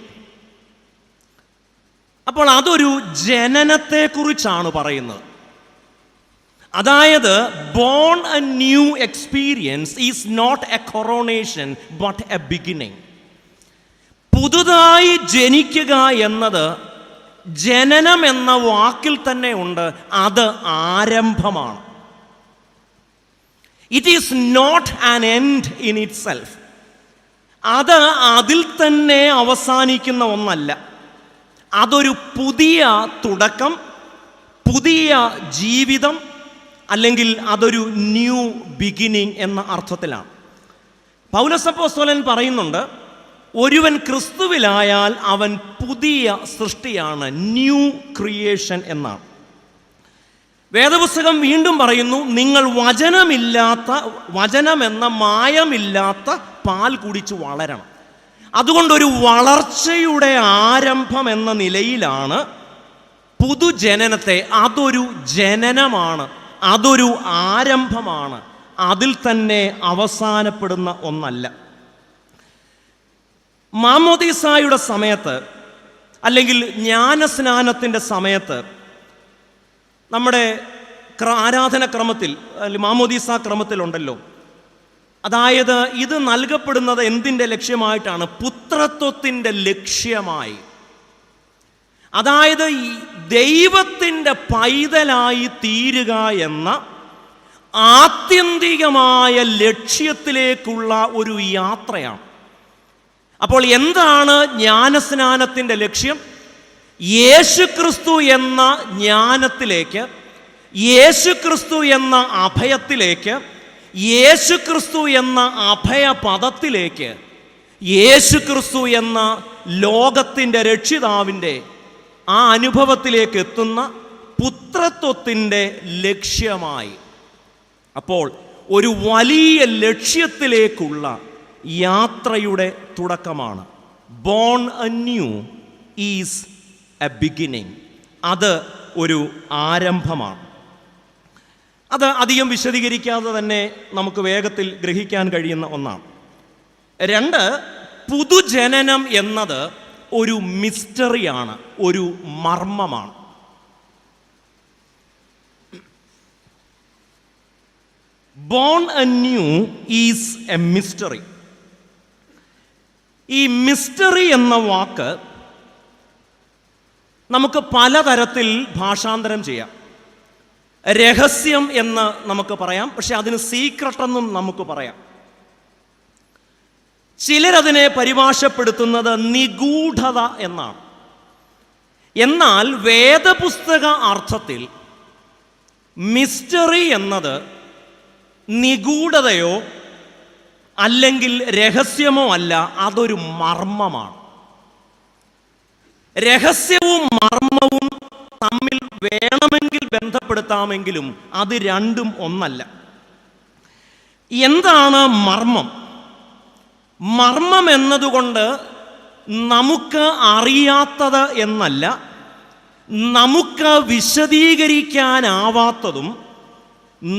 അപ്പോൾ അതൊരു ജനനത്തെക്കുറിച്ചാണ് പറയുന്നത്. അതായത് born a new experience is not a coronation but a beginning. പുതുതായി ജനിക്കുക എന്നത് ജനനം എന്ന വാക്കിൽ തന്നെ ഉണ്ട്, അത് ആരംഭമാണ്. It is not an end in itself. അത് അതിൽ തന്നെ അവസാനിക്കുന്ന ഒന്നല്ല. അതൊരു പുതിയ തുടക്കം, പുതിയ ജീവിതം, അല്ലെങ്കിൽ അതൊരു ന്യൂ ബിഗിനിങ് എന്ന അർത്ഥത്തിലാണ്. പൗലോസ് അപ്പോസ്തലൻ പറയുന്നുണ്ട്, ഒരുവൻ ക്രിസ്തുവിലായാൽ അവൻ പുതിയ സൃഷ്ടിയാണ്, ന്യൂ ക്രിയേഷൻ എന്നാണ്. വേദപുസ്തകം വീണ്ടും പറയുന്നു, നിങ്ങൾ വചനമെന്ന മായമില്ലാത്ത പാൽ കുടിച്ച് വളരണം. അതുകൊണ്ടൊരു വളർച്ചയുടെ ആരംഭം എന്ന നിലയിലാണ് പുതുജനനത്തെ, അതൊരു ജനനമാണ്, അതൊരു ആരംഭമാണ്, അതിൽ തന്നെ അവസാനപ്പെടുന്ന ഒന്നല്ല. മാമോദീസായുടെ സമയത്ത്, അല്ലെങ്കിൽ ജ്ഞാനസ്നാനത്തിൻ്റെ സമയത്ത്, നമ്മുടെ ആരാധനക്രമത്തിൽ, മാമോദീസ ക്രമത്തിലുണ്ടല്ലോ, അതായത് ഇത് നൽകപ്പെടുന്നത് എന്തിൻ്റെ ലക്ഷ്യമായിട്ടാണ്? പുത്രത്വത്തിൻ്റെ ലക്ഷ്യമായി. അതായത് ദൈവത്തിൻ്റെ പൈതലായി തീരുക എന്ന ആത്യന്തികമായ ലക്ഷ്യത്തിലേക്കുള്ള ഒരു യാത്രയാണ്. അപ്പോൾ എന്താണ് ജ്ഞാനസ്നാനത്തിൻ്റെ ലക്ഷ്യം? യേശുക്രിസ്തു എന്ന ജ്ഞാനത്തിലേക്ക്, യേശുക്രിസ്തു എന്ന അഭയത്തിലേക്ക്, യേശുക്രിസ്തു എന്ന അഭയപദത്തിലേക്ക്, യേശുക്രിസ്തു എന്ന ലോകത്തിൻ്റെ രക്ഷിതാവിൻ്റെ ആ അനുഭവത്തിലേക്ക് എത്തുന്ന പുത്രത്വത്തിൻ്റെ ലക്ഷ്യമായി. അപ്പോൾ ഒരു വലിയ ലക്ഷ്യത്തിലേക്കുള്ള യാത്രയുടെ തുടക്കമാണ്. Born anew is a beginning. അത് ഒരു ആരംഭമാണ്. അത് അധികം വിശദീകരിക്കാതെ തന്നെ നമുക്ക് വേഗത്തിൽ ഗ്രഹിക്കാൻ കഴിയുന്ന ഒന്നാണ്. രണ്ട്, പുതുജനനം എന്നത് ഒരു മിസ്റ്ററിയാണ്, ഒരു മർമ്മമാണ്. Born anew is a mystery. ഈ മിസ്റ്ററി എന്ന വാക്ക് നമുക്ക് പലതരത്തിൽ ഭാഷാന്തരം ചെയ്യാം. രഹസ്യം എന്ന് നമുക്ക് പറയാം, പക്ഷെ അതിന് സീക്രട്ട് എന്നും നമുക്ക് പറയാം. ചിലരതിനെ പരിഭാഷപ്പെടുത്തുന്നത് നിഗൂഢത എന്നാണ്. എന്നാൽ വേദപുസ്തക അർത്ഥത്തിൽ മിസ്റ്ററി എന്നത് നിഗൂഢതയോ അല്ലെങ്കിൽ രഹസ്യമോ അല്ല, അതൊരു മർമ്മമാണ്. രഹസ്യവും മർമ്മവും തമ്മിൽ വേണമെങ്കിൽ ബന്ധപ്പെടുത്താമെങ്കിലും അത് രണ്ടും ഒന്നല്ല. എന്താണ് മർമ്മം? മർമ്മം എന്നതുകൊണ്ട് നമുക്ക് അറിയാത്തത് എന്നല്ല, നമുക്ക് വിശദീകരിക്കാനാവാത്തതും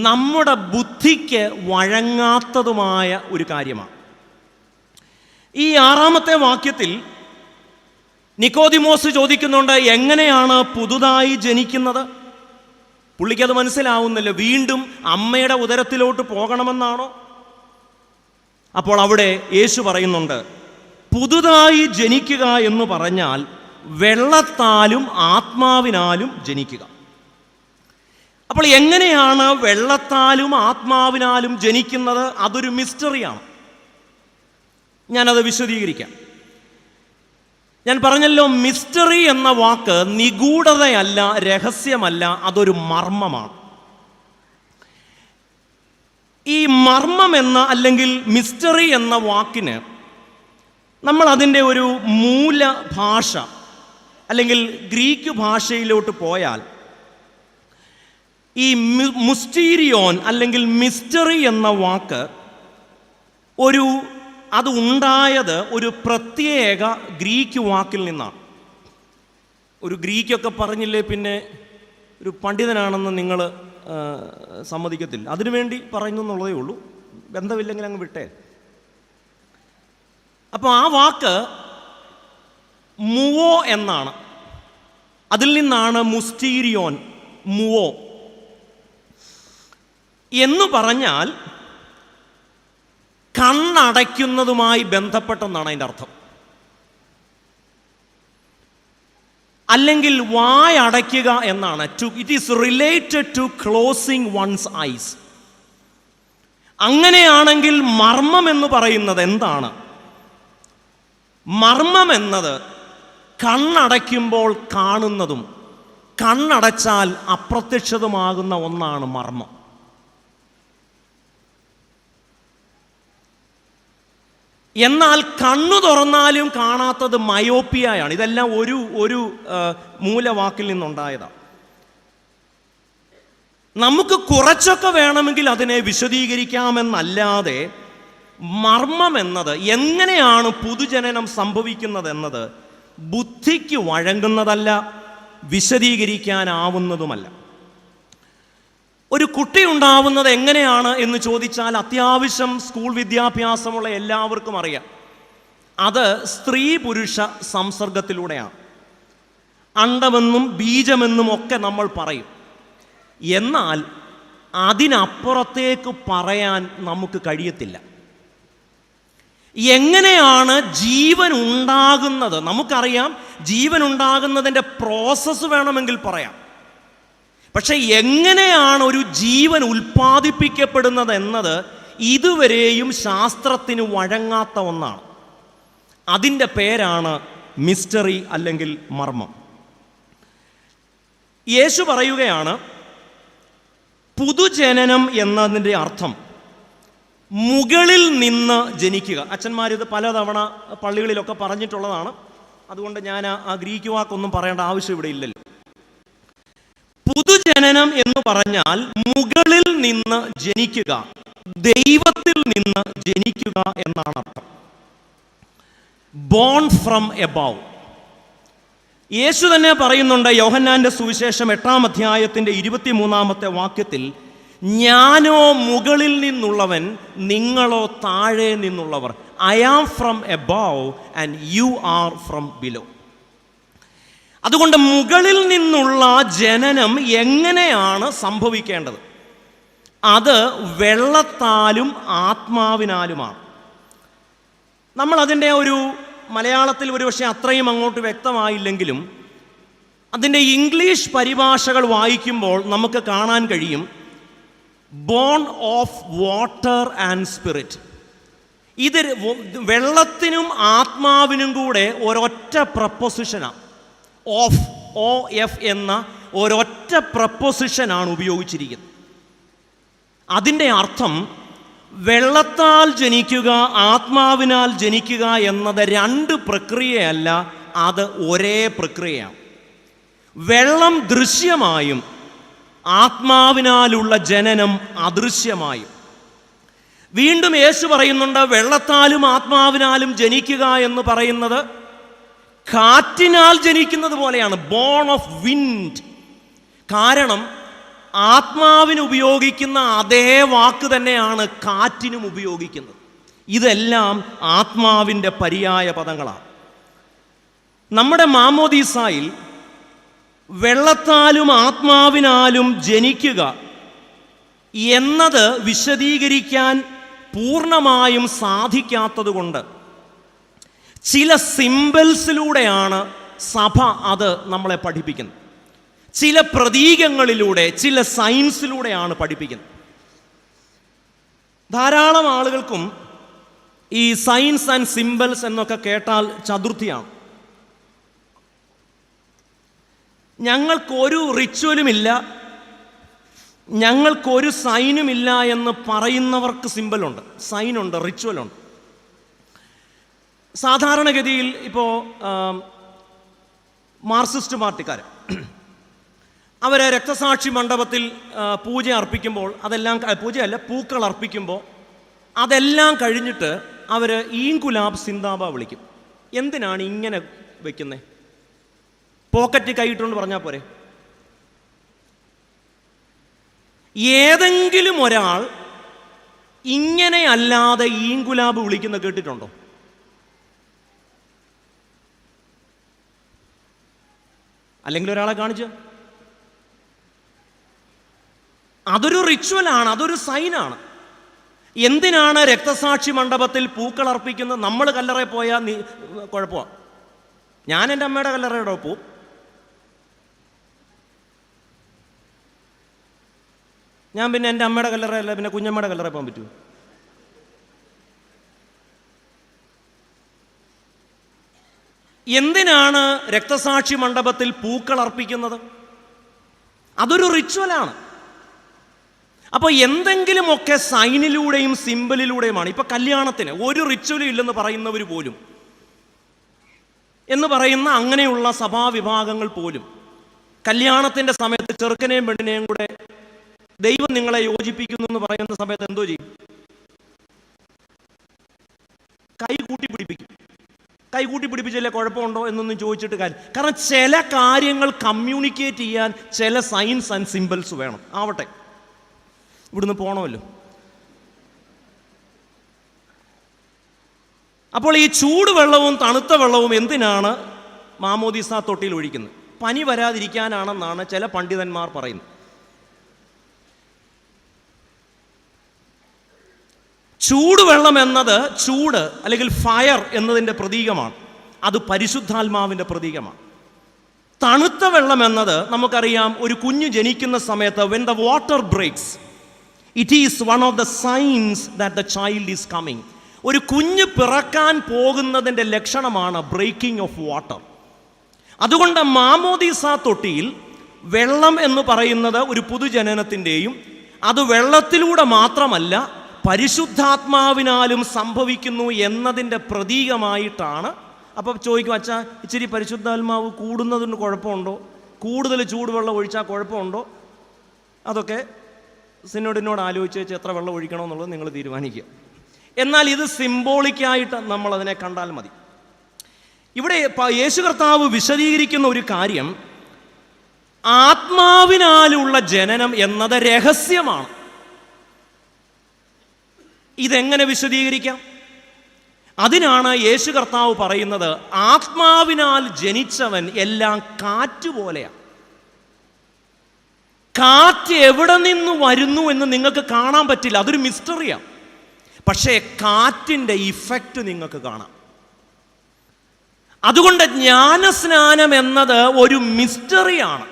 നമ്മുടെ ബുദ്ധിക്ക് വഴങ്ങാത്തതുമായ ഒരു കാര്യമാണ്. ഈ 6-ാമത്തെ വാക്യത്തിൽ നിക്കോദിമോസ് ചോദിക്കുന്നുണ്ട്, എങ്ങനെയാണ് പുതുതായി ജനിക്കുന്നത്? പുള്ളിക്കത് മനസ്സിലാവുന്നില്ല. വീണ്ടും അമ്മയുടെ ഉദരത്തിലോട്ട് പോകണമെന്നാണോ? അപ്പോൾ അവിടെ യേശു പറയുന്നുണ്ട്, പുതുതായി ജനിക്കുക എന്ന് പറഞ്ഞാൽ വെള്ളത്താലും ആത്മാവിനാലും ജനിക്കുക. അപ്പോൾ എങ്ങനെയാണ് വെള്ളത്താലും ആത്മാവിനാലും ജനിക്കുന്നത്? അതൊരു മിസ്റ്ററിയാണ്. ഞാനത് വിശദീകരിക്കാം. ഞാൻ പറഞ്ഞല്ലോ, മിസ്റ്ററി എന്ന വാക്ക് നിഗൂഢതയല്ല, രഹസ്യമല്ല, അതൊരു മർമ്മമാണ്. ഈ മർമ്മം എന്ന അല്ലെങ്കിൽ മിസ്റ്ററി എന്ന വാക്കിന് നമ്മൾ അതിൻ്റെ ഒരു മൂലഭാഷ അല്ലെങ്കിൽ ഗ്രീക്ക് ഭാഷയിലോട്ട് പോയാൽ ഈ മുസ്റ്റീരിയോൻ അല്ലെങ്കിൽ മിസ്റ്ററി എന്ന വാക്ക് അത് ഉണ്ടായത് ഒരു പ്രത്യേക ഗ്രീക്ക് വാക്കിൽ നിന്നാണ്. ഒരു ഗ്രീക്കൊക്കെ പറഞ്ഞില്ലേ പിന്നെ ഒരു പണ്ഡിതനാണെന്ന് നിങ്ങൾ സമ്മതിക്കത്തില്ല. അതിനുവേണ്ടി പറയുന്നു എന്നുള്ളതേ ഉള്ളൂ, ബന്ധമില്ലെങ്കിൽ അങ്ങ് വിട്ടേ. അപ്പോൾ ആ വാക്ക് മുവോ എന്നാണ്. അതിൽ നിന്നാണ് മുസ്റ്റീരിയോൻ, മുവോ എന്ന് പറഞ്ഞാൽ കണ്ണടയ്ക്കുന്നതുമായി ബന്ധപ്പെട്ടെന്നാണ് അതിൻ്റെ അർത്ഥം. അല്ലെങ്കിൽ വായടയ്ക്കുക എന്നാണ്. It is related to closing one's eyes. അങ്ങനെയാണെങ്കിൽ മർമ്മം എന്ന് പറയുന്നത് എന്താണ്? മർമ്മം എന്നത് കണ്ണടയ്ക്കുമ്പോൾ കാണുന്നതും കണ്ണടച്ചാൽ അപ്രത്യക്ഷതുമാകുന്ന ഒന്നാണ് മർമ്മം. എന്നാൽ കണ്ണു തുറന്നാലും കാണാത്തത് മയോപ്പിയയാണ്. ഇതെല്ലാം ഒരു മൂലവാക്കിൽ നിന്നുണ്ടായതാണ്. നമുക്ക് കുറച്ചൊക്കെ വേണമെങ്കിൽ അതിനെ വിശദീകരിക്കാമെന്നല്ലാതെ മർമ്മം എന്നത്, എങ്ങനെയാണ് പുതുജനനം സംഭവിക്കുന്നത് എന്നത് ബുദ്ധിക്ക് വഴങ്ങുന്നതല്ല, വിശദീകരിക്കാനാവുന്നതുമല്ല. ഒരു കുട്ടി ഉണ്ടാവുന്നത് എങ്ങനെയാണ് എന്ന് ചോദിച്ചാൽ അത്യാവശ്യം സ്കൂൾ വിദ്യാഭ്യാസമുള്ള എല്ലാവർക്കും അറിയാം. അത് സ്ത്രീ പുരുഷ സംസർഗത്തിലൂടെയാണ്. അണ്ടമെന്നും ബീജമെന്നും ഒക്കെ നമ്മൾ പറയും. എന്നാൽ അതിനപ്പുറത്തേക്ക് പറയാൻ നമുക്ക് കഴിയത്തില്ല. എങ്ങനെയാണ് ജീവൻ ഉണ്ടാകുന്നത്? നമുക്കറിയാം, ജീവൻ ഉണ്ടാകുന്നതിൻ്റെ പ്രോസസ്സ് വേണമെങ്കിൽ പറയാം. പക്ഷെ എങ്ങനെയാണ് ഒരു ജീവൻ ഉൽപ്പാദിപ്പിക്കപ്പെടുന്നത് എന്നത് ഇതുവരെയും ശാസ്ത്രത്തിന് വഴങ്ങാത്ത ഒന്നാണ്. അതിൻ്റെ പേരാണ് മിസ്റ്ററി അല്ലെങ്കിൽ മർമ്മം. യേശു പറയുകയാണ്, പുതുജനനം എന്നതിൻ്റെ അർത്ഥം മുകളിൽ നിന്ന് ജനിക്കുക. അച്ഛന്മാരിത് പലതവണ പള്ളികളിലൊക്കെ പറഞ്ഞിട്ടുള്ളതാണ്. അതുകൊണ്ട് ഞാൻ ആ ഗ്രീക്ക് വാക്കൊന്നും പറയേണ്ട ആവശ്യം ഇവിടെ ഇല്ലല്ലോ. പുതുജനനം എന്ന് പറഞ്ഞാൽ മുകളിൽ നിന്ന് ജനിക്കുക, ദൈവത്തിൽ നിന്ന് ജനിക്കുക എന്നാണ് അർത്ഥം. Bone from above. യേശു തന്നെ പറയുന്നുണ്ട്, യോഹന്നാന്റെ സുവിശേഷം 8-ാം അധ്യായത്തിൻ്റെ 23-ാമത്തെ വാക്യത്തിൽ, ഞാനോ മുകളിൽ നിന്നുള്ളവൻ, നിങ്ങളോ താഴെ നിന്നുള്ളവർ. I am from above and you are from below. അതുകൊണ്ട് മുകളിൽ നിന്നുള്ള ജനനം എങ്ങനെയാണ് സംഭവിക്കേണ്ടത്? അത് വെള്ളത്താലും ആത്മാവിനാലുമാണ്. നമ്മൾ അതിൻ്റെ ഒരു മലയാളത്തിൽ ഒരുപക്ഷെ അത്രയും അങ്ങോട്ട് വ്യക്തമായില്ലെങ്കിലും അതിൻ്റെ ഇംഗ്ലീഷ് പരിഭാഷകൾ വായിക്കുമ്പോൾ നമുക്ക് കാണാൻ കഴിയും, born of water and spirit. ഇത് വെള്ളത്തിനും ആത്മാവിനും കൂടെ ഒരൊറ്റ പ്രപ്പോസിഷനാണ്. ഓഫ്, ഒ എഫ് എന്ന ഒരൊറ്റ പ്രപ്പോസിഷനാണ് ഉപയോഗിച്ചിരിക്കുന്നത്. അതിൻ്റെ അർത്ഥം വെള്ളത്താൽ ജനിക്കുക, ആത്മാവിനാൽ ജനിക്കുക എന്നത് രണ്ട് പ്രക്രിയയല്ല, അത് ഒരേ പ്രക്രിയയാണ്. വെള്ളം ദൃശ്യമായും ആത്മാവിനാലുള്ള ജനനം അദൃശ്യമായും. വീണ്ടും യേശു പറയുന്നുണ്ട്, വെള്ളത്താലും ആത്മാവിനാലും ജനിക്കുക എന്ന് പറയുന്നത് കാറ്റിനാൽ ജനിക്കുന്നത് പോലെയാണ്, ബോൺ ഓഫ് വിൻഡ്. കാരണം ആത്മാവിന് ഉപയോഗിക്കുന്ന അതേ വാക്ക് തന്നെയാണ് കാറ്റിനും ഉപയോഗിക്കുന്നത്. ഇതെല്ലാം ആത്മാവിൻ്റെ പര്യായ പദങ്ങളാണ്. നമ്മുടെ മാമോദീസായിൽ വെള്ളത്താലും ആത്മാവിനാലും ജനിക്കുക എന്നത് വിശദീകരിക്കാൻ പൂർണ്ണമായും സാധിക്കാത്തതുകൊണ്ട് ചില സിംബൽസിലൂടെയാണ് സഭ അത് നമ്മളെ പഠിപ്പിക്കുന്നത്. ചില പ്രതീകങ്ങളിലൂടെ, ചില സയൻസിലൂടെയാണ് പഠിപ്പിക്കുന്നത്. ധാരാളം ആളുകൾക്കും ഈ സയൻസ് ആൻഡ് സിംബൽസ് എന്നൊക്കെ കേട്ടാൽ ചതുർത്ഥിയാണ്. ഞങ്ങൾക്കൊരു റിച്വലുമില്ല, ഞങ്ങൾക്കൊരു സൈനുമില്ല എന്ന് പറയുന്നവർക്ക് സിംബലുണ്ട്, സൈനുണ്ട്, റിച്വലുണ്ട്. സാധാരണഗതിയിൽ ഇപ്പോൾ മാർക്സിസ്റ്റ് പാർട്ടിക്കാർ അവർ രക്തസാക്ഷി മണ്ഡപത്തിൽ പൂജ അർപ്പിക്കുമ്പോൾ, അതെല്ലാം പൂജയല്ല, പൂക്കൾ അർപ്പിക്കുമ്പോൾ അതെല്ലാം കഴിഞ്ഞിട്ട് അവർ ഈങ്കുലാബ് സിന്ദാബ വിളിക്കും. എന്തിനാണ് ഇങ്ങനെ വയ്ക്കുന്നത്? പോക്കറ്റ് കൈയിട്ടുകൊണ്ട് പറഞ്ഞാൽ പോരെ? ഏതെങ്കിലും ഒരാൾ ഇങ്ങനെ അല്ലാതെ ഈങ്കുലാബ് വിളിക്കുന്ന കേട്ടിട്ടുണ്ടോ? അല്ലെങ്കിൽ ഒരാളെ കാണിച്ച്. അതൊരു റിച്വലാണ്, അതൊരു സൈനാണ്. എന്തിനാണ് രക്തസാക്ഷി മണ്ഡപത്തിൽ പൂക്കൾ അർപ്പിക്കുന്നത്? നമ്മൾ കല്ലറയിൽ പോയാൽ കുഴപ്പമാണ്. ഞാൻ എൻ്റെ അമ്മയുടെ കല്ലറയുടെ പോവും. ഞാൻ പിന്നെ എൻ്റെ അമ്മയുടെ കല്ലറയല്ല, പിന്നെ കുഞ്ഞമ്മയുടെ കല്ലറയിൽ പോകാൻ പറ്റുമോ? എന്തിനാണ് രക്തസാക്ഷി മണ്ഡപത്തിൽ പൂക്കൾ അർപ്പിക്കുന്നത്? അതൊരു റിച്വലാണ്. അപ്പോൾ എന്തെങ്കിലുമൊക്കെ സൈനിലൂടെയും സിംബലിലൂടെയുമാണ്. ഇപ്പൊ കല്യാണത്തിന് ഒരു റിച്വലും ഇല്ലെന്ന് പറയുന്നവർ പോലും, എന്ന് പറയുന്ന അങ്ങനെയുള്ള സഭാവിഭാഗങ്ങൾ പോലും കല്യാണത്തിന്റെ സമയത്ത് ചെറുക്കനെയും പെണ്ണിനെയും കൂടെ ദൈവം നിങ്ങളെ യോജിപ്പിക്കുന്നു എന്ന് പറയുന്ന സമയത്ത് എന്തോ ചെയ്യും? കൈ കൂട്ടി പിടിപ്പിക്കും. കൈ കൂട്ടി പിടിപ്പിച്ചില്ലേ കുഴപ്പമുണ്ടോ എന്നൊന്നും ചോദിച്ചിട്ട് കാര്യം. കാരണം ചില കാര്യങ്ങൾ കമ്മ്യൂണിക്കേറ്റ് ചെയ്യാൻ ചില സൈൻസ് ആൻഡ് സിംബൽസ് വേണം. ആവട്ടെ, ഇവിടുന്ന് പോകണമല്ലോ. അപ്പോൾ ഈ ചൂടുവെള്ളവും തണുത്ത വെള്ളവും എന്തിനാണ് മാമോദീസ തൊട്ടിയിൽ ഒഴിക്കുന്നത്? പനി വരാതിരിക്കാനാണെന്നാണ് ചില പണ്ഡിതന്മാർ പറയുന്നത്. ചൂടുവെള്ളം എന്നത് ചൂട് അല്ലെങ്കിൽ ഫയർ എന്നതിൻ്റെ പ്രതീകമാണ്. അത് പരിശുദ്ധാത്മാവിൻ്റെ പ്രതീകമാണ്. തണുത്ത വെള്ളം എന്നത് നമുക്കറിയാം, ഒരു കുഞ്ഞ് ജനിക്കുന്ന സമയത്ത് when the water breaks, it is one of the signs that the child is coming. ഒരു കുഞ്ഞ് പിറക്കാൻ പോകുന്നതിൻ്റെ ലക്ഷണമാണ് ബ്രേക്കിംഗ് ഓഫ് വാട്ടർ. അതുകൊണ്ട് മാമോദീസ തൊട്ടിയിൽ വെള്ളം എന്ന് പറയുന്നത് ഒരു പുതുജനനത്തിൻ്റെയും, അത് വെള്ളത്തിലൂടെ മാത്രമല്ല പരിശുദ്ധാത്മാവിനാലും സംഭവിക്കുന്നു എന്നതിൻ്റെ പ്രതീകമായിട്ടാണ്. അപ്പം ചോദിക്കും, അച്ഛാ ഇച്ചിരി പരിശുദ്ധാത്മാവ് കൂടുന്നതിന് കുഴപ്പമുണ്ടോ? കൂടുതൽ ചൂടുവെള്ളം ഒഴിച്ചാൽ കുഴപ്പമുണ്ടോ? അതൊക്കെ സിനോഡിനോട് ആലോചിച്ച് വെച്ച് എത്ര വെള്ളം ഒഴിക്കണമെന്നുള്ളത് നിങ്ങൾ തീരുമാനിക്കുക. എന്നാൽ ഇത് സിംബോളിക്കായിട്ട് നമ്മളതിനെ കണ്ടാൽ മതി. ഇവിടെ യേശു കർത്താവ് വിശദീകരിക്കുന്ന ഒരു കാര്യം, ആത്മാവിനാലുള്ള ജനനം എന്നത് രഹസ്യമാണ്. ഇതെങ്ങനെ വിശദീകരിക്കാം? അതിനാണ് യേശു കർത്താവ് പറയുന്നത്, ആത്മാവിനാൽ ജനിച്ചവൻ എല്ലാം കാറ്റുപോലെയാണ്. കാറ്റ് എവിടെ നിന്ന് വരുന്നു എന്ന് നിങ്ങൾക്ക് കാണാൻ പറ്റില്ല, അതൊരു മിസ്റ്ററിയാണ്. പക്ഷേ കാറ്റിൻ്റെ ഇഫക്റ്റ് നിങ്ങൾക്ക് കാണാം. അതുകൊണ്ട് ജ്ഞാനസ്നാനം എന്നത് ഒരു മിസ്റ്ററിയാണ്.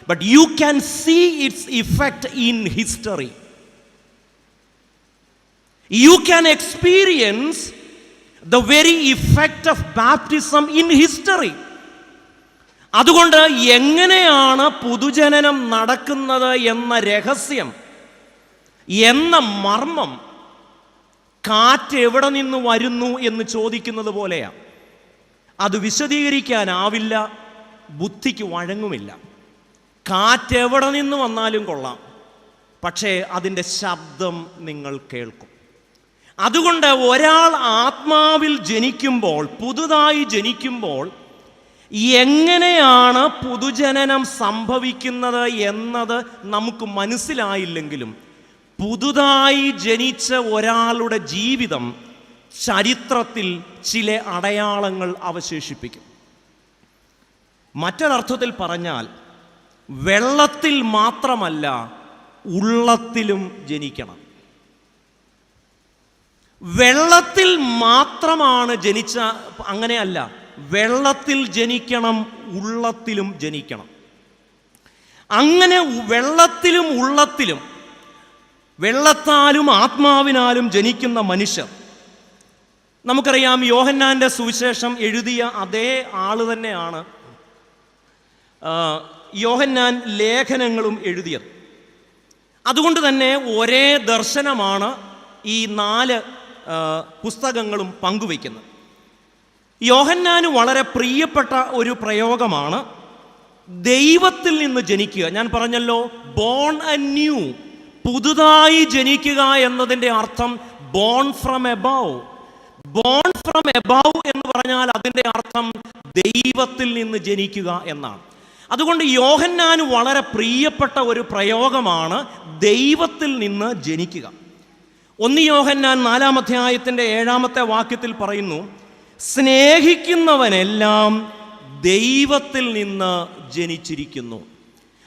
But you can see its effect in history. You can experience the very effect of baptism in history. അതുകൊണ്ട് എങ്ങനെയാണ് പുതുജനനം നടക്കുന്നത് എന്ന രഹസ്യം, എന്ന മർമ്മം കാറ്റ് എവിടെ നിന്ന് വരുന്നു എന്ന് ചോദിക്കുന്നത് പോലെയാണ്. അത് വിശദീകരിക്കാനാവില്ല, ബുദ്ധിക്ക് വഴങ്ങുമില്ല. കാറ്റ് എവിടെ നിന്ന് വന്നാലും കൊള്ളാം, പക്ഷേ അതിൻ്റെ ശബ്ദം നിങ്ങൾ കേൾക്കും. അതുകൊണ്ട് ഒരാൾ ആത്മാവിൽ ജനിക്കുമ്പോൾ, പുതുതായി ജനിക്കുമ്പോൾ എങ്ങനെയാണ് പുതുജനനം സംഭവിക്കുന്നത് എന്നത് നമുക്ക് മനസ്സിലായില്ലെങ്കിലും പുതുതായി ജനിച്ച ഒരാളുടെ ജീവിതം ചരിത്രത്തിൽ ചില അടയാളങ്ങൾ അവശേഷിപ്പിക്കും. മറ്റൊരർത്ഥത്തിൽ പറഞ്ഞാൽ വെള്ളത്തിൽ മാത്രമല്ല, ഉള്ളത്തിലും ജനിക്കണം. വെള്ളത്തിൽ മാത്രമാണ് ജനിച്ച, അങ്ങനെയല്ല, വെള്ളത്തിൽ ജനിക്കണം, ഉള്ളത്തിലും ജനിക്കണം. അങ്ങനെ വെള്ളത്തിലും ഉള്ളത്തിലും, വെള്ളത്താലും ആത്മാവിനാലും ജനിക്കുന്ന മനുഷ്യർ, നമുക്കറിയാം യോഹന്നാന്റെ സുവിശേഷം എഴുതിയ അതേ ആള് തന്നെയാണ് യോഹന്നാൻ ലേഖനങ്ങളും എഴുതിയത്. അതുകൊണ്ട് തന്നെ ഒരേ ദർശനമാണ് ഈ 4 പുസ്തകങ്ങളും പങ്കുവയ്ക്കുന്നത്. യോഹന്നാന് വളരെ പ്രിയപ്പെട്ട ഒരു പ്രയോഗമാണ് ദൈവത്തിൽ നിന്ന് ജനിക്കുക. ഞാൻ പറഞ്ഞല്ലോ, ബോൺ അന്യൂ, പുതുതായി ജനിക്കുക എന്നതിൻ്റെ അർത്ഥം bone from above. Bone from above എന്ന് പറഞ്ഞാൽ അതിൻ്റെ അർത്ഥം ദൈവത്തിൽ നിന്ന് ജനിക്കുക എന്നാണ്. അതുകൊണ്ട് യോഹന്നാന് വളരെ പ്രിയപ്പെട്ട ഒരു പ്രയോഗമാണ് ദൈവത്തിൽ നിന്ന് ജനിക്കുക. 1 യോഹന്നാൻ 4-ാം അധ്യായത്തിൻ്റെ 7-ാമത്തെ വാക്യത്തിൽ പറയുന്നു, സ്നേഹിക്കുന്നവനെല്ലാം ദൈവത്തിൽ നിന്ന് ജനിച്ചിരിക്കുന്നു.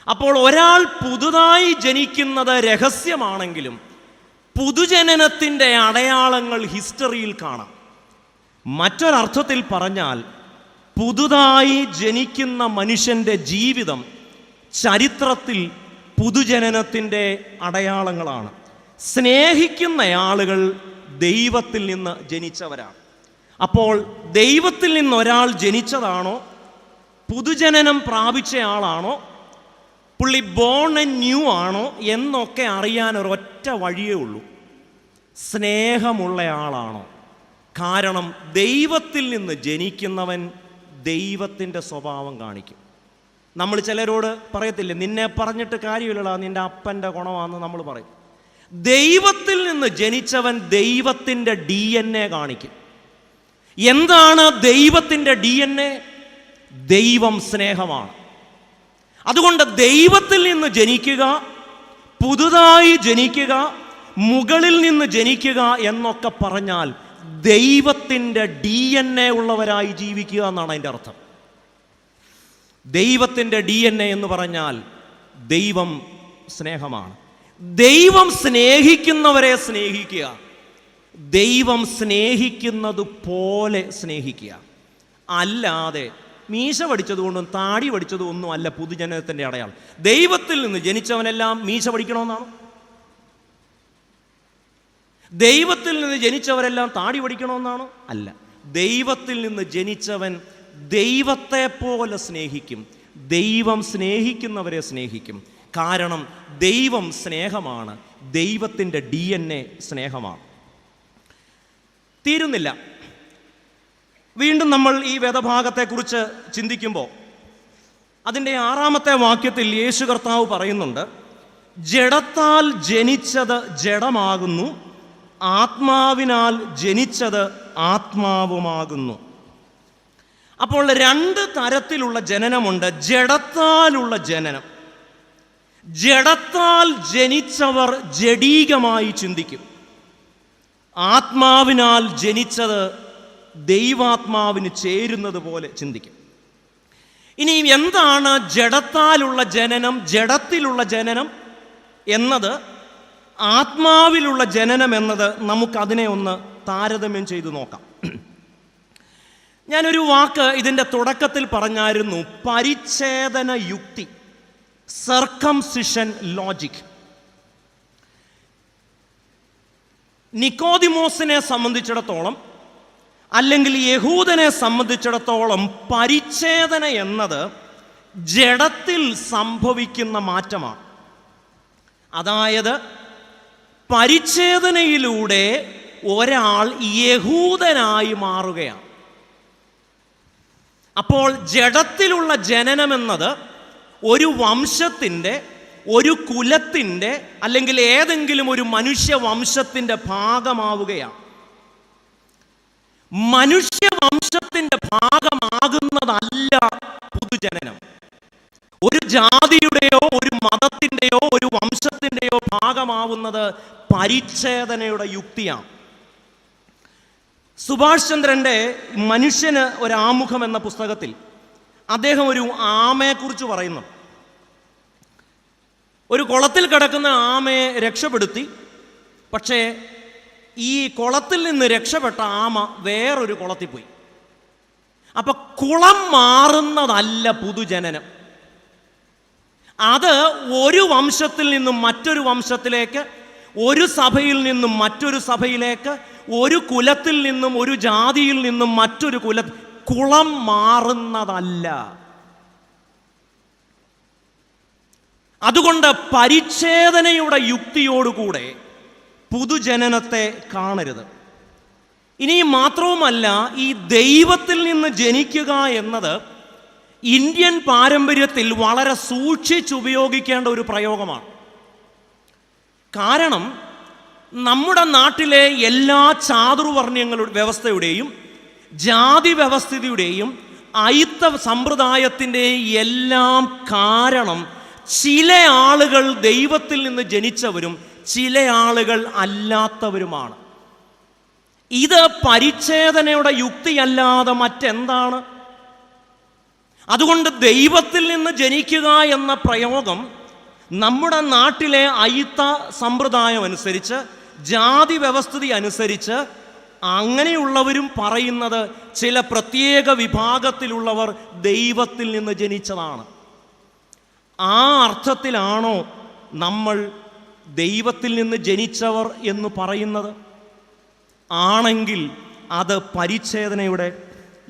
അപ്പോൾ ഒരാൾ പുതുതായി ജനിക്കുന്നത് രഹസ്യമാണെങ്കിലും പുതുജനനത്തിൻ്റെ അടയാളങ്ങൾ ഹിസ്റ്ററിയിൽ കാണാം. മറ്റൊരർത്ഥത്തിൽ പറഞ്ഞാൽ പുതുതായി ജനിക്കുന്ന മനുഷ്യൻ്റെ ജീവിതം ചരിത്രത്തിൽ പുതുജനനത്തിൻ്റെ അടയാളങ്ങളാണ്. സ്നേഹിക്കുന്ന ആളുകൾ ദൈവത്തിൽ നിന്ന് ജനിച്ചവരാണ്. അപ്പോൾ ദൈവത്തിൽ നിന്ന് ഒരാൾ ജനിച്ചതാണോ, പുതുജനനം പ്രാപിച്ചയാളാണോ, പുള്ളി ബോൺ ആൻഡ് ന്യൂ ആണോ എന്നൊക്കെ അറിയാൻ ഒരൊറ്റ വഴിയേ ഉള്ളൂ, സ്നേഹമുള്ളയാളാണോ. കാരണം ദൈവത്തിൽ നിന്ന് ജനിക്കുന്നവൻ ദൈവത്തിൻ്റെ സ്വഭാവം കാണിക്കും. നമ്മൾ ചിലരോട് പറയത്തില്ലേ, നിന്നെ പറഞ്ഞിട്ട് കാര്യമില്ലടാ, നിൻ്റെ അപ്പൻ്റെ ഗുണമാണെന്ന് നമ്മൾ പറയും. ദൈവത്തിൽ നിന്ന് ജനിച്ചവൻ ദൈവത്തിൻ്റെ DNA കാണിക്കും. എന്താണ് ദൈവത്തിൻ്റെ DNA? ദൈവം സ്നേഹമാണ്. അതുകൊണ്ട് ദൈവത്തിൽ നിന്ന് ജനിക്കുക, പുതുതായി ജനിക്കുക, മുകളിൽ നിന്ന് ജനിക്കുക എന്നൊക്കെ പറഞ്ഞാൽ ദൈവത്തിൻ്റെ DNA ഉള്ളവരായി ജീവിക്കുക എന്നാണ് അതിൻ്റെ അർത്ഥം. ദൈവത്തിൻ്റെ DNA എന്ന് പറഞ്ഞാൽ ദൈവം സ്നേഹമാണ്. ദൈവം സ്നേഹിക്കുന്നവരെ സ്നേഹിക്കുക, ദൈവം സ്നേഹിക്കുന്നത് പോലെ സ്നേഹിക്കുക. അല്ലാതെ മീശ പഠിച്ചതുകൊണ്ടും താടി പഠിച്ചതുകൊണ്ടും അല്ല പുതുജനനത്തിൻ്റെ അടയാളം. ദൈവത്തിൽ നിന്ന് ജനിച്ചവനെല്ലാം മീശ പഠിക്കണമെന്നാണ്? ദൈവത്തിൽ നിന്ന് ജനിച്ചവരെല്ലാം താടി പഠിക്കണമെന്നാണോ? അല്ല. ദൈവത്തിൽ നിന്ന് ജനിച്ചവൻ ദൈവത്തെ പോലെ സ്നേഹിക്കും, ദൈവം സ്നേഹിക്കുന്നവരെ സ്നേഹിക്കും. കാരണം ദൈവം സ്നേഹമാണ്, ദൈവത്തിൻ്റെ DNA സ്നേഹമാണ്. തീരുന്നില്ല. വീണ്ടും നമ്മൾ ഈ വേദഭാഗത്തെക്കുറിച്ച് ചിന്തിക്കുമ്പോൾ അതിൻ്റെ 6-ാമത്തെ വാക്യത്തിൽ യേശു കർത്താവ് പറയുന്നുണ്ട്, ജഡത്താൽ ജനിച്ചത് ജഡമാകുന്നു, ആത്മാവിനാൽ ജനിച്ചത് ആത്മാവുമാകുന്നു. അപ്പോൾ 2 തരത്തിലുള്ള ജനനമുണ്ട്. ജഡത്താലുള്ള ജനനം, ജഡത്താൽ ജനിച്ചവർ ജഡീകമായി ചിന്തിക്കും. ആത്മാവിനാൽ ജനിച്ചത് ദൈവാത്മാവിന് ചേരുന്നത് പോലെ ചിന്തിക്കും. ഇനി എന്താണ് ജഡത്താലുള്ള ജനനം, ജഡത്തിലുള്ള ജനനം എന്നത്, ആത്മാവിലുള്ള ജനനം എന്നത്? നമുക്കതിനെ ഒന്ന് താരതമ്യം ചെയ്തു നോക്കാം. ഞാനൊരു വാക്ക് ഇതിൻ്റെ തുടക്കത്തിൽ പറഞ്ഞായിരുന്നു, പരിച്ഛേദന യുക്തി, സർക്കംസിഷൻ ലോജിക്. നിക്കോദിമോസിനെ സംബന്ധിച്ചിടത്തോളം, അല്ലെങ്കിൽ യഹൂദനെ സംബന്ധിച്ചിടത്തോളം, പരിച്ഛേദന എന്നത് ജഡത്തിൽ സംഭവിക്കുന്ന മാറ്റമാണ്. അതായത് പരിച്ഛേദനയിലൂടെ ഒരാൾ യഹൂദനായി മാറുകയാണ്. അപ്പോൾ ജഡത്തിലുള്ള ജനനമെന്നത് ഒരു വംശത്തിൻ്റെ, ഒരു കുലത്തിൻ്റെ, അല്ലെങ്കിൽ ഏതെങ്കിലും ഒരു മനുഷ്യവംശത്തിൻ്റെ ഭാഗമാവുകയാണ്. മനുഷ്യവംശത്തിൻ്റെ ഭാഗമാകുക ആകുന്നതല്ല പുതുജനനം. ഒരു ജാതിയുടെയോ ഒരു മതത്തിൻ്റെയോ ഒരു വംശത്തിൻ്റെയോ ഭാഗമാവുന്നത് പരിച്ഛേദനയുടെ യുക്തിയാണ്. സുഭാഷ് ചന്ദ്രൻ്റെ മനുഷ്യന് ഒരാമുഖം എന്ന പുസ്തകത്തിൽ അദ്ദേഹം ഒരു ആമയെക്കുറിച്ച് പറയുന്നു. ഒരു കുളത്തിൽ കിടക്കുന്ന ആമയെ രക്ഷപ്പെടുത്തി. പക്ഷേ ഈ കുളത്തിൽ നിന്ന് രക്ഷപ്പെട്ട ആമ വേറൊരു കുളത്തിൽ പോയി. അപ്പൊ കുളം മാറുന്നതല്ല പുതുജനനം. അത് ഒരു വംശത്തിൽ നിന്നും മറ്റൊരു വംശത്തിലേക്ക്, ഒരു സഭയിൽ നിന്നും മറ്റൊരു സഭയിലേക്ക്, ഒരു കുലത്തിൽ നിന്നും ഒരു ജാതിയിൽ നിന്നും മറ്റൊരു കുളം മാറുന്നതല്ല. അതുകൊണ്ട് പരിച്ഛേദനയുടെ യുക്തിയോടുകൂടെ പുതുജനനത്തെ കാണരുത്. ഇനി മാത്രവുമല്ല, ഈ ദൈവത്തിൽ നിന്ന് ജനിക്കുക എന്നത് ഇന്ത്യൻ പാരമ്പര്യത്തിൽ വളരെ സൂക്ഷിച്ചുപയോഗിക്കേണ്ട ഒരു പ്രയോഗമാണ്. കാരണം നമ്മുടെ നാട്ടിലെ എല്ലാ ചാതുർവർണ്ണയങ്ങളുടെ വ്യവസ്ഥയുടെയും ജാതി വ്യവസ്ഥയുടെയും അയിത്ത സമ്പ്രദായത്തിൻ്റെയും എല്ലാം കാരണം ചില ആളുകൾ ദൈവത്തിൽ നിന്ന് ജനിച്ചവരും ചില ആളുകൾ അല്ലാത്തവരുമാണ്. ഇത് പരിച്ഛേദനയുടെ യുക്തിയല്ലാതെ മറ്റെന്താണ്? അതുകൊണ്ട് ദൈവത്തിൽ നിന്ന് ജനിക്കുക എന്ന പ്രയോഗം നമ്മുടെ നാട്ടിലെ അയിത്ത സമ്പ്രദായം അനുസരിച്ച്, ജാതി വ്യവസ്ഥിതി അനുസരിച്ച് അങ്ങനെയുള്ളവരും പറയുന്നത് ചില പ്രത്യേക വിഭാഗത്തിലുള്ളവർ ദൈവത്തിൽ നിന്ന് ജനിച്ചതാണ്. ആ അർത്ഥത്തിലാണോ നമ്മൾ ദൈവത്തിൽ നിന്ന് ജനിച്ചവർ എന്ന് പറയുന്നത്? ആണെങ്കിൽ അത് പരിച്ഛേദനയുടെ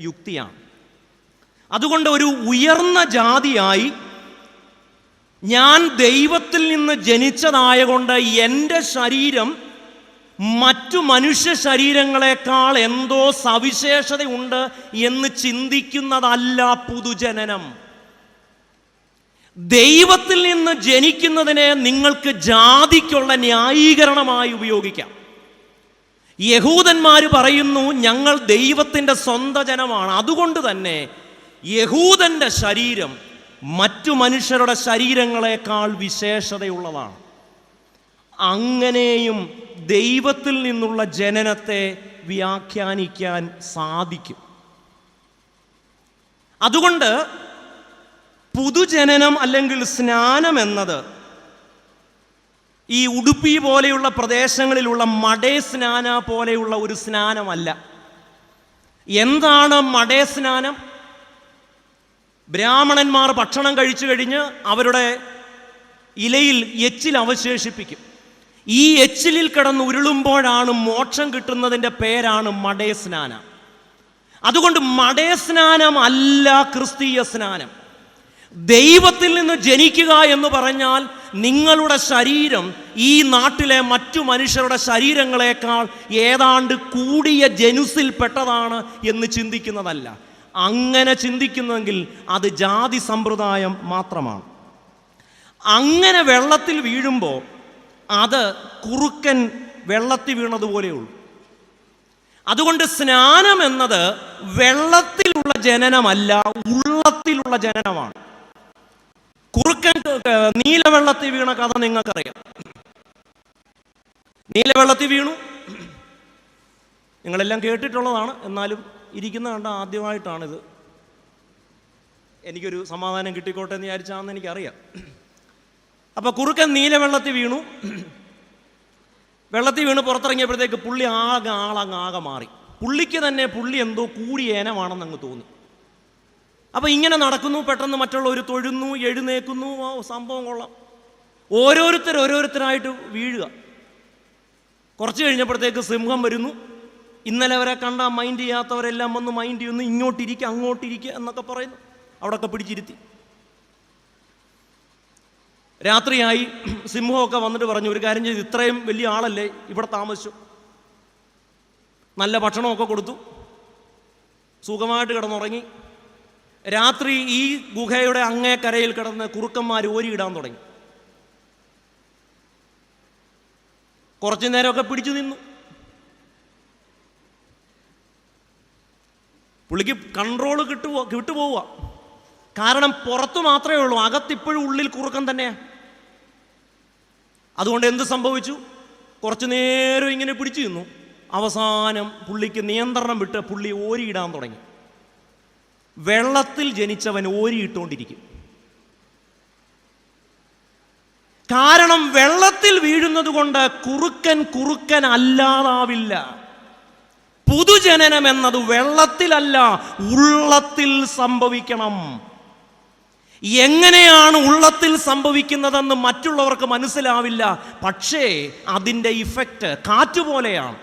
യുക്തിയാണ്. അതുകൊണ്ട് ഒരു ഉയർന്ന ജാതിയായി ഞാൻ ദൈവത്തിൽ നിന്ന് ജനിച്ചതായകൊണ്ട് എൻ്റെ ശരീരം മറ്റു മനുഷ്യ ശരീരങ്ങളെക്കാൾ എന്തോ സവിശേഷതയുണ്ട് എന്ന് ചിന്തിക്കുന്നതല്ല പുതുജനനം. ദൈവത്തിൽ നിന്ന് ജനിക്കുന്നതിനെ നിങ്ങൾക്ക് ജാതിക്കുള്ള ന്യായീകരണമായി ഉപയോഗിക്കാം. യഹൂദന്മാർ പറയുന്നു ഞങ്ങൾ ദൈവത്തിൻ്റെ സ്വന്തം ജനമാണ്, അതുകൊണ്ട് തന്നെ യഹൂദൻ്റെ ശരീരം മറ്റു മനുഷ്യരുടെ ശരീരങ്ങളെക്കാൾ വിശേഷതയുള്ളതാണ്. അങ്ങനെയും ദൈവത്തിൽ നിന്നുള്ള ജനനത്തെ വ്യാഖ്യാനിക്കാൻ സാധിക്കും. അതുകൊണ്ട് പുതുജനനം അല്ലെങ്കിൽ സ്നാനം എന്നത് ഈ ഉടുപ്പി പോലെയുള്ള പ്രദേശങ്ങളിലുള്ള മടേ സ്നാന പോലെയുള്ള ഒരു സ്നാനമല്ല. എന്താണ് മടേ സ്നാനം? ബ്രാഹ്മണന്മാർ ഭക്ഷണം കഴിച്ചു കഴിഞ്ഞ് അവരുടെ ഇലയിൽ എച്ചിൽ അവശേഷിപ്പിക്കും. ഈ എച്ചിലിൽ കിടന്ന് ഉരുളുമ്പോഴാണ് മോക്ഷം കിട്ടുന്നതിൻ്റെ പേരാണ് മടേ സ്നാനം. അതുകൊണ്ട് മടേ സ്നാനം അല്ല ക്രിസ്തീയ സ്നാനം. ദൈവത്തിൽ നിന്ന് ജനിക്കുക എന്ന് പറഞ്ഞാൽ നിങ്ങളുടെ ശരീരം ഈ നാട്ടിലെ മറ്റു മനുഷ്യരുടെ ശരീരങ്ങളെക്കാൾ ഏതാണ്ട് കൂടിയ ജനുസിൽപ്പെട്ടതാണ് എന്ന് ചിന്തിക്കുന്നതല്ല. അങ്ങനെ ചിന്തിക്കുന്നെങ്കിൽ അത് ജാതി സമ്പ്രദായം മാത്രമാണ്. അങ്ങനെ വെള്ളത്തിൽ വീഴുമ്പോൾ അത് കുറുക്കൻ വെള്ളത്തിൽ വീണതുപോലെയുള്ളൂ. അതുകൊണ്ട് സ്നാനം എന്നത് വെള്ളത്തിലുള്ള ജനനമല്ല, ഉള്ളത്തിലുള്ള ജനനമാണ്. കുറുക്കൻ നീലവെള്ളത്തിൽ വീണ കഥ നിങ്ങൾക്കറിയാം. നീലവെള്ളത്തിൽ വീണു, നിങ്ങളെല്ലാം കേട്ടിട്ടുള്ളതാണ്. എന്നാലും ഇരിക്കുന്ന കണ്ട ആദ്യമായിട്ടാണിത്. എനിക്കൊരു സമാധാനം കിട്ടിക്കോട്ടെ എന്ന് വിചാരിച്ചാണെന്ന് എനിക്കറിയാം. അപ്പോൾ കുറുക്കൻ നീലവെള്ളത്തിൽ വീണു. വെള്ളത്തിൽ വീണ് പുറത്തിറങ്ങിയപ്പോഴത്തേക്ക് പുള്ളി ആകെ മാറി. പുള്ളിക്ക് തന്നെ പുള്ളി എന്തോ കൂടിയ ഏനമാണെന്ന് അങ്ങ് തോന്നി. അപ്പോൾ ഇങ്ങനെ നടക്കുന്നു, പെട്ടെന്ന് മറ്റുള്ളവർ തൊഴുന്നു, എഴുന്നേക്കുന്നു. സംഭവം കൊള്ളാം. ഓരോരുത്തരായിട്ട് വീഴുക. കുറച്ച് കഴിഞ്ഞപ്പോഴത്തേക്ക് സിംഹം വരുന്നു. ഇന്നലെ വരെ കണ്ട മൈൻഡ് ചെയ്യാത്തവരെല്ലാം വന്ന് മൈൻഡ് ചെയ്യുന്നു. ഇങ്ങോട്ടിരിക്കുക, അങ്ങോട്ടിരിക്കുക എന്നൊക്കെ പറയുന്നു. അവിടെയൊക്കെ പിടിച്ചിരുത്തി. രാത്രിയായി. സിംഹമൊക്കെ വന്നിട്ട് പറഞ്ഞു, ഒരു കാര്യം ചെയ്ത്, ഇത്രയും വലിയ ആളല്ലേ ഇവിടെ താമസിച്ചു, നല്ല ഭക്ഷണമൊക്കെ കൊടുത്തു, സുഖമായിട്ട് കിടന്നുറങ്ങി. രാത്രി ഈ ഗുഹയുടെ അങ്ങേ കരയിൽ കിടന്ന് കുറുക്കന്മാർ ഓരിയിടാൻ തുടങ്ങി. കുറച്ചു നേരമൊക്കെ പിടിച്ചു നിന്നു. പുള്ളിക്ക് കൺട്രോൾ വിട്ടുപോവുക. കാരണം പുറത്തു മാത്രമേ ഉള്ളൂ, അകത്തിപ്പോഴും ഉള്ളിൽ കുറുക്കൻ തന്നെയാണ്. അതുകൊണ്ട് എന്ത് സംഭവിച്ചു? കുറച്ചു നേരം ഇങ്ങനെ പിടിച്ചു നിന്നു. അവസാനം പുള്ളിക്ക് നിയന്ത്രണം വിട്ട് പുള്ളി ഓരിയിടാൻ തുടങ്ങി. വെള്ളത്തിൽ ജനിച്ചവൻ ഓരിയിട്ടുകൊണ്ടിരിക്കും. കാരണം വെള്ളത്തിൽ വീഴുന്നത് കൊണ്ട് കുറുക്കൻ അല്ലാതാവില്ല. പുതുജനനം എന്നത് വെള്ളത്തിലല്ല, ഉള്ളത്തിൽ സംഭവിക്കണം. എങ്ങനെയാണ് ഉള്ളത്തിൽ സംഭവിക്കുന്നതെന്ന് മറ്റുള്ളവർക്ക് മനസ്സിലാവില്ല. പക്ഷേ അതിൻ്റെ ഇഫക്റ്റ് കാറ്റുപോലെയാണ്.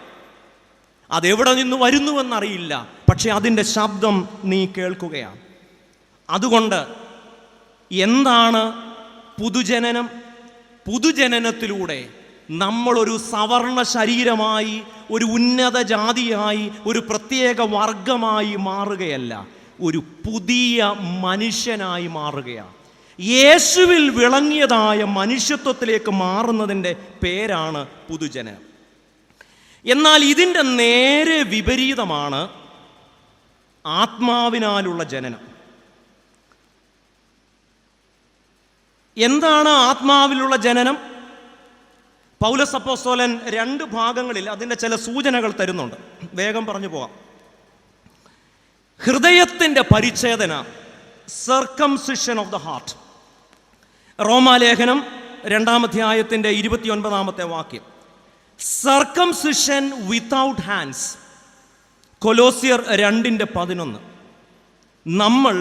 അതെവിടെ നിന്ന് വരുന്നുവെന്നറിയില്ല, പക്ഷെ അതിൻ്റെ ശബ്ദം നീ കേൾക്കുകയാണ്. അതുകൊണ്ട് എന്താണ് പുതുജനനം? പുതുജനനത്തിലൂടെ നമ്മളൊരു സവർണ ശരീരമായി, ഒരു ഉന്നത ജാതിയായി, ഒരു പ്രത്യേക വർഗമായി മാറുകയല്ല, ഒരു പുതിയ മനുഷ്യനായി മാറുകയാണ്. യേശുവിൽ വിളങ്ങിയതായ മനുഷ്യത്വത്തിലേക്ക് മാറുന്നതിൻ്റെ പേരാണ് പുതുജനനം. എന്നാൽ ഇതിൻ്റെ നേരെ വിപരീതമാണ് ആത്മാവിനാലുള്ള ജനനം. എന്താണ് ആത്മാവിലുള്ള ജനനം? പൗലോസ് അപ്പോസ്തലൻ 2 ഭാഗങ്ങളിൽ അതിൻ്റെ ചില സൂചനകൾ തരുന്നുണ്ട്. വേഗം പറഞ്ഞു പോകാം. ഹൃദയത്തിൻ്റെ പരിച്ഛേദന, സർക്കംസിഷൻ ഓഫ് ദ ഹാർട്ട്. റോമാലേഖനം 2-ാം അധ്യായത്തിൻ്റെ 29-ാമത്തെ വാക്യം. Circumcision without hands. കൊലോസ്യർ 2:11. നമ്മൾ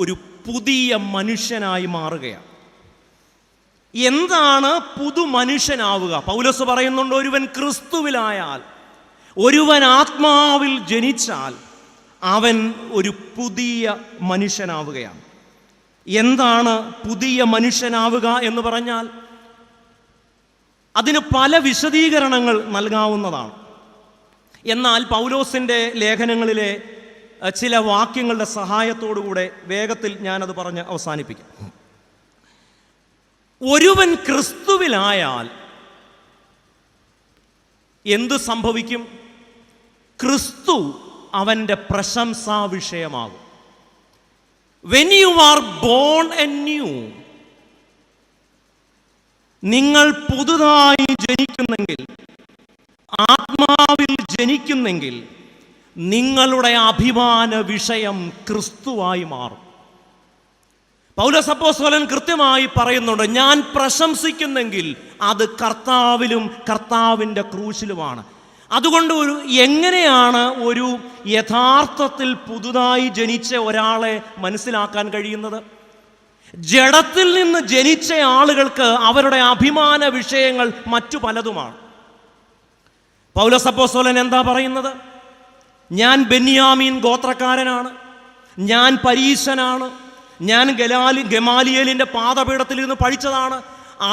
ഒരു പുതിയ മനുഷ്യനായി മാറുകയാണ്. എന്താണ് പുതു മനുഷ്യനാവുക? പൗലോസ് പറയുന്നുണ്ട്, ഒരുവൻ ക്രിസ്തുവിലായാൽ, ഒരുവൻ ആത്മാവിൽ ജനിച്ചാൽ അവൻ ഒരു പുതിയ മനുഷ്യനാവുകയാണ്. എന്താണ് പുതിയ മനുഷ്യനാവുക എന്ന് പറഞ്ഞാൽ അതിന് പല വിശദീകരണങ്ങൾ നൽകാവുന്നതാണ്. എന്നാൽ പൗലോസിൻ്റെ ലേഖനങ്ങളിലെ ചില വാക്യങ്ങളുടെ സഹായത്തോടുകൂടെ വേഗത്തിൽ ഞാനത് പറഞ്ഞ് അവസാനിപ്പിക്കാം. ഒരുവൻ ക്രിസ്തുവിലായാൽ എന്തു സംഭവിക്കും? ക്രിസ്തു അവൻ്റെ പ്രശംസാ വിഷയമാകും. When you are born anew, നിങ്ങൾ പുതുതായി ജനിക്കുന്നെങ്കിൽ, ആത്മാവിൽ ജനിക്കുന്നെങ്കിൽ, നിങ്ങളുടെ അഭിമാന വിഷയം ക്രിസ്തുവായി മാറും. പൗലോസ് അപ്പോസ്തലൻ കൃത്യമായി പറയുന്നുണ്ട്, ഞാൻ പ്രശംസിക്കുന്നെങ്കിൽ അത് കർത്താവിലും കർത്താവിൻ്റെ ക്രൂശിലുമാണ്. അതുകൊണ്ട് എങ്ങനെയാണ് ഒരു യഥാർത്ഥത്തിൽ പുതുതായി ജനിച്ച ഒരാളെ മനസ്സിലാക്കാൻ കഴിയുന്നത്? ജഡത്തിൽ നിന്ന് ജനിച്ച ആളുകൾക്ക് അവരുടെ അഭിമാന വിഷയങ്ങൾ മറ്റു പലതുമാണ്. പൗലോസ് അപ്പോസ്തലൻ എന്താ പറയുന്നത്? ഞാൻ ബെന്യാമീൻ ഗോത്രക്കാരനാണ്, ഞാൻ പരീശനാണ്, ഞാൻ ഗമാലിയേലിൻ്റെ പാദപീഠത്തിൽ ഇരുന്ന് പഠിച്ചതാണ്.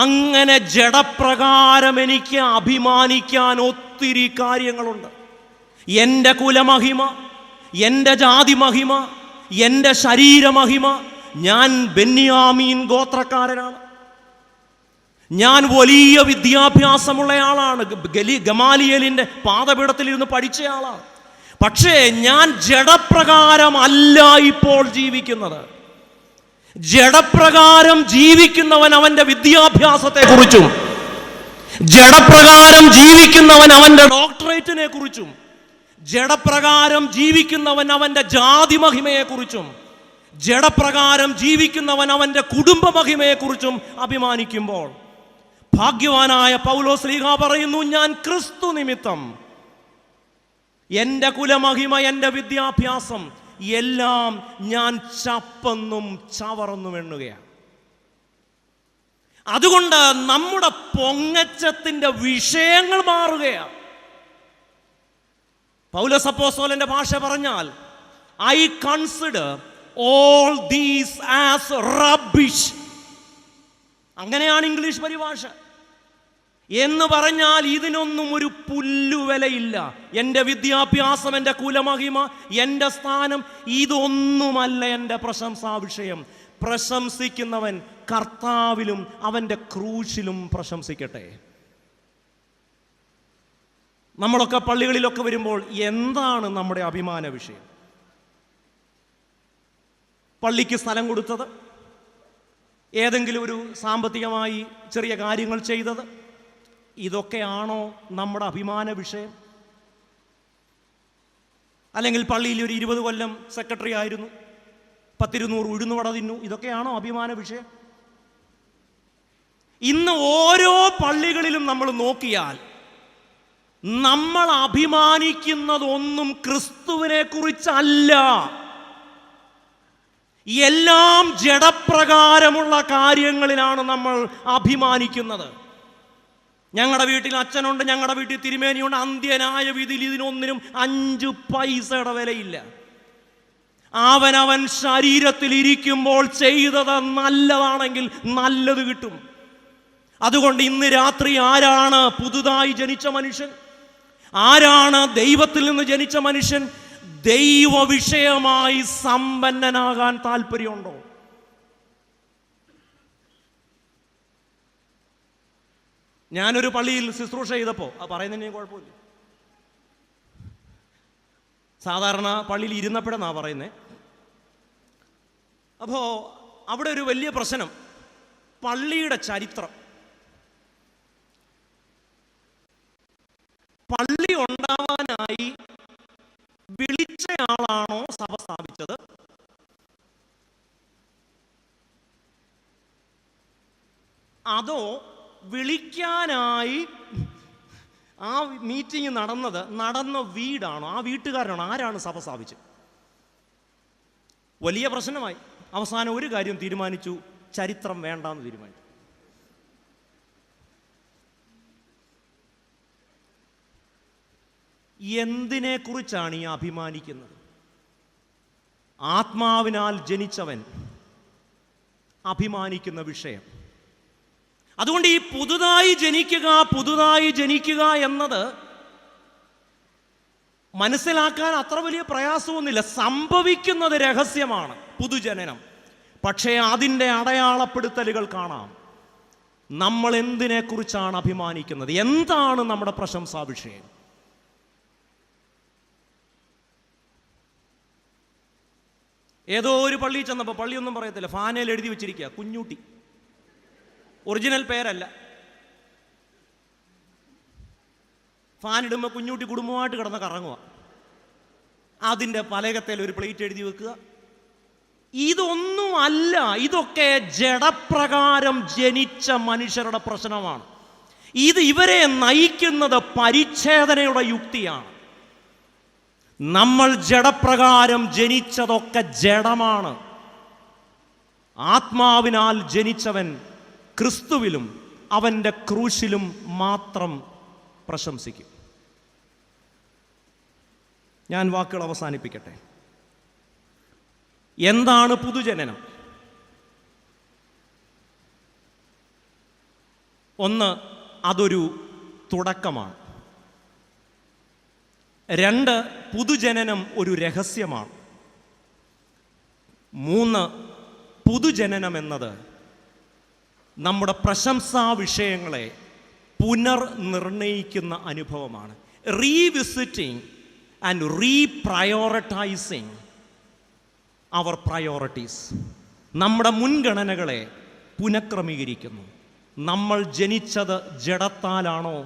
അങ്ങനെ ജഡപ്രകാരം എനിക്ക് അഭിമാനിക്കാൻ ഒത്തിരി കാര്യങ്ങളുണ്ട്. എൻ്റെ കുലമഹിമ, എൻ്റെ ജാതിമഹിമ, എൻ്റെ ശരീരമഹിമ. ഞാൻ ബെന്യാമീൻ ഗോത്രക്കാരനാണ്, ഞാൻ വലിയ വിദ്യാഭ്യാസമുള്ള ആളാണ്, ഗമാലിയേലിൻ്റെ പാദപീഠത്തിൽ ഇരുന്ന് പഠിച്ചയാളാണ്. പക്ഷേ ഞാൻ ജഡപ്രകാരം അല്ല ഇപ്പോൾ ജീവിക്കുന്നത്. ജഡപ്രകാരം ജീവിക്കുന്നവൻ അവൻ്റെ വിദ്യാഭ്യാസത്തെ കുറിച്ചും, ജഡപ്രകാരം ജീവിക്കുന്നവൻ അവൻ്റെ ഡോക്ടറേറ്റിനെ കുറിച്ചും, ജഡപ്രകാരം ജീവിക്കുന്നവൻ അവൻ്റെ ജാതി മഹിമയെക്കുറിച്ചും, ജഡപ്രകാരം ജീവിക്കുന്നവൻ അവൻ്റെ കുടുംബ മഹിമയെക്കുറിച്ചും അഭിമാനിക്കുമ്പോൾ ഭാഗ്യവാനായ പൗലോസ് ശ്ലീഹ പറയുന്നു, ഞാൻ ക്രിസ്തു നിമിത്തം എൻ്റെ കുലമഹിമ, എൻ്റെ വിദ്യാഭ്യാസം എല്ലാം ഞാൻ ചപ്പെന്നും ചവറെന്നും എണ്ണുകയാണ്. അതുകൊണ്ട് നമ്മുടെ പൊങ്ങച്ചത്തിൻ്റെ വിഷയങ്ങൾ മാറുകയാണ്. പൗലോസ് അപ്പോസ്തലന്റെ ഭാഷ പറഞ്ഞാൽ, I consider all these as rubbish. അങ്ങനെയാണ് ഇംഗ്ലീഷ് പരിഭാഷ. എന്ന് പറഞ്ഞാൽ ഇതിനൊന്നും ഒരു പുല്ലുവിലയില്ല. എൻ്റെ വിദ്യാഭ്യാസം, എൻ്റെ കുലമഹിമ, എൻ്റെ സ്ഥാനം, ഇതൊന്നുമല്ല എൻ്റെ പ്രശംസാ വിഷയം. പ്രശംസിക്കുന്നവൻ കർത്താവിലും അവൻ്റെ ക്രൂശിലും പ്രശംസിക്കട്ടെ. നമ്മളൊക്കെ പള്ളികളിലൊക്കെ വരുമ്പോൾ എന്താണ് നമ്മുടെ അഭിമാന വിഷയം? പള്ളിക്ക് സ്ഥലം കൊടുത്തത്, ഏതെങ്കിലും ഒരു സാമ്പത്തികമായി ചെറിയ കാര്യങ്ങൾ ചെയ്തത്, ഇതൊക്കെയാണോ നമ്മുടെ അഭിമാന വിഷയം? അല്ലെങ്കിൽ പള്ളിയിൽ ഒരു 20 കൊല്ലം സെക്രട്ടറി ആയിരുന്നു, 10-200 ഉഴുന്നുവട തിന്നു, ഇതൊക്കെയാണോ അഭിമാന വിഷയം? ഇന്ന് ഓരോ പള്ളികളിലും നമ്മൾ നോക്കിയാൽ നമ്മൾ അഭിമാനിക്കുന്നതൊന്നും ക്രിസ്തുവിനെ കുറിച്ചല്ല. എല്ലാം ജഡപ്രകാരമുള്ള കാര്യങ്ങളിലാണ് നമ്മൾ അഭിമാനിക്കുന്നത്. ഞങ്ങളുടെ വീട്ടിൽ അച്ഛനുണ്ട്, ഞങ്ങളുടെ വീട്ടിൽ തിരുമേനിയുണ്ട്, അന്ത്യനായ വിധിയിൽ ഇതിനൊന്നിനും 5 പൈസയുടെ വിലയില്ല. അവനവൻ ശരീരത്തിൽ ഇരിക്കുമ്പോൾ ചെയ്തത് നല്ലതാണെങ്കിൽ നല്ലത് കിട്ടും. അതുകൊണ്ട് ഇന്ന് രാത്രി ആരാണ് പുതുതായി ജനിച്ച മനുഷ്യൻ? ആരാണ് ദൈവത്തിൽ നിന്ന് ജനിച്ച മനുഷ്യൻ? ദൈവ വിഷയമായി സമ്പന്നനാകാൻ താല്പര്യമുണ്ടോ? ഞാനൊരു പള്ളിയിൽ ശുശ്രൂഷ ചെയ്തപ്പോൾ, പറയുന്നതിന് കുഴപ്പമില്ല, സാധാരണ പള്ളിയിൽ ഇരുന്നപ്പോഴെന്നാണ് പറയുന്നത്. അപ്പോൾ അവിടെ ഒരു വലിയ പ്രശ്നം, പള്ളിയുടെ ചരിത്രം. പള്ളി ഉണ്ടാവാനായി വിളിച്ചയാളാണോ സഭ സ്ഥാപിച്ചത്, അതോ വിളിക്കാനായി ആ മീറ്റിംഗ് നടന്ന വീടാണോ, ആ വീട്ടുകാരാണോ, ആരാണ് സഭ സ്ഥാപിച്ചത്? വലിയ പ്രശ്നമായി. അവസാനം ഒരു കാര്യം തീരുമാനിച്ചു, ചരിത്രം വേണ്ടാന്ന് തീരുമാനിച്ചു. എന്തിനെക്കുറിച്ചാണ് ഈ അഭിമാനിക്കുന്നത്? ആത്മാവിനാൽ ജനിച്ചവൻ അഭിമാനിക്കുന്ന വിഷയം. അതുകൊണ്ട് ഈ പുതുതായി ജനിക്കുക എന്നത് മനസ്സിലാക്കാൻ അത്ര വലിയ പ്രയാസമൊന്നുമില്ല. സംഭവിക്കുന്നത് രഹസ്യമാണ്, പുതുജനനം. പക്ഷേ അതിൻ്റെ അടയാളപ്പെടുത്തലുകൾ കാണാം. നമ്മൾ എന്തിനെക്കുറിച്ചാണ് അഭിമാനിക്കുന്നത്? എന്താണ് നമ്മുടെ പ്രശംസാ വിഷയം? ഏതോ ഒരു പള്ളിയിൽ ചെന്നപ്പോൾ, പള്ളിയൊന്നും പറയത്തില്ല, ഫാനയിൽ എഴുതി വെച്ചിരിക്കുക കുഞ്ഞൂട്ടി, ഒറിജിനൽ പേരല്ല. ഫാൻ ഇടുമ്പോൾ കുഞ്ഞൂട്ടി കുടുംബമായിട്ട് കിടന്ന് കറങ്ങുക, അതിൻ്റെ പലകത്തിൽ ഒരു പ്ലേറ്റ് എഴുതി വെക്കുക. ഇതൊന്നും അല്ല, ഇതൊക്കെ ജഡപ്രകാരം ജനിച്ച മനുഷ്യരുടെ പ്രശ്നമാണ്. ഇവരെ നയിക്കുന്നത് പരിച്ഛേദനയുടെ യുക്തിയാണ്. നമ്മൾ ജഡപ്രകാരം ജനിച്ചതൊക്കെ ജഡമാണ്. ആത്മാവിനാൽ ജനിച്ചവൻ ക്രിസ്തുവിലും അവൻ്റെ ക്രൂശിലും മാത്രം പ്രശംസിക്കും. ഞാൻ വാക്കുകൾ അവസാനിപ്പിക്കട്ടെ. എന്താണ് പുതുജനനം? ഒന്ന്, അതൊരു തുടക്കമാണ്. 2, പുതുജനനം ഒരു രഹസ്യമാണ്. 3, പുതുജനനം എന്നത് നമ്മുടെ പ്രശംസാ വിഷയങ്ങളെ പുനർനിർണയിക്കുന്ന അനുഭവമാണ്. Revisiting and reprioritising our priorities. നമ്മുടെ മുൻഗണനകളെ പുനഃക്രമീകരിക്കുന്നു. നമ്മൾ ജനിച്ചത് ജഡത്താലാണോ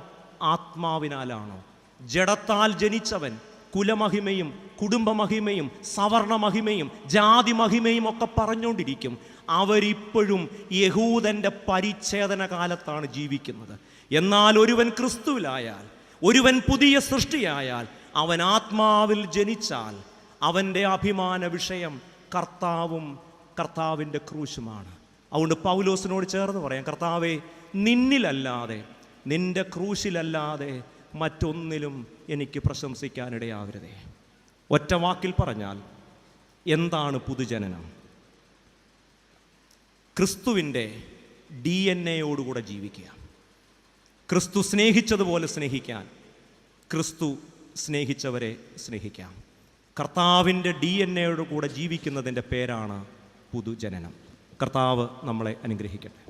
ആത്മാവിനാലാണോ? ജഡത്താൽ ജനിച്ചവൻ കുലമഹിമയും കുടുംബമഹിമയും സവർണമഹിമയും ജാതി മഹിമയും ഒക്കെ പറഞ്ഞുകൊണ്ടിരിക്കും. അവരിപ്പോഴും യഹൂദൻ്റെ പരിച്ഛേദന കാലത്താണ് ജീവിക്കുന്നത്. എന്നാൽ ഒരുവൻ ക്രിസ്തുവിലായാൽ, ഒരുവൻ പുതിയ സൃഷ്ടിയായാൽ, അവൻ ആത്മാവിൽ ജനിച്ചാൽ അവൻ്റെ അഭിമാന വിഷയം കർത്താവും കർത്താവിൻ്റെ ക്രൂശുമാണ്. അതുകൊണ്ട് പൗലോസിനോട് ചേർന്ന് പറയാം, കർത്താവേ, നിന്നിലല്ലാതെ, നിൻ്റെ ക്രൂശിലല്ലാതെ മറ്റൊന്നിലും എനിക്ക് പ്രശംസിക്കാനിടയാവരുതേ. ഒറ്റ വാക്കിൽ പറഞ്ഞാൽ എന്താണ് പുതുജനനം? ക്രിസ്തുവിൻ്റെ DNA യോടുകൂടെ ജീവിക്കുക. ക്രിസ്തു സ്നേഹിച്ചതുപോലെ സ്നേഹിക്കാൻ, ക്രിസ്തു സ്നേഹിച്ചവരെ സ്നേഹിക്കാം. കർത്താവിൻ്റെ DNA യോടുകൂടെ ജീവിക്കുന്നതിൻ്റെ പേരാണ് പുതുജനനം. കർത്താവ് നമ്മളെ അനുഗ്രഹിക്കട്ടെ.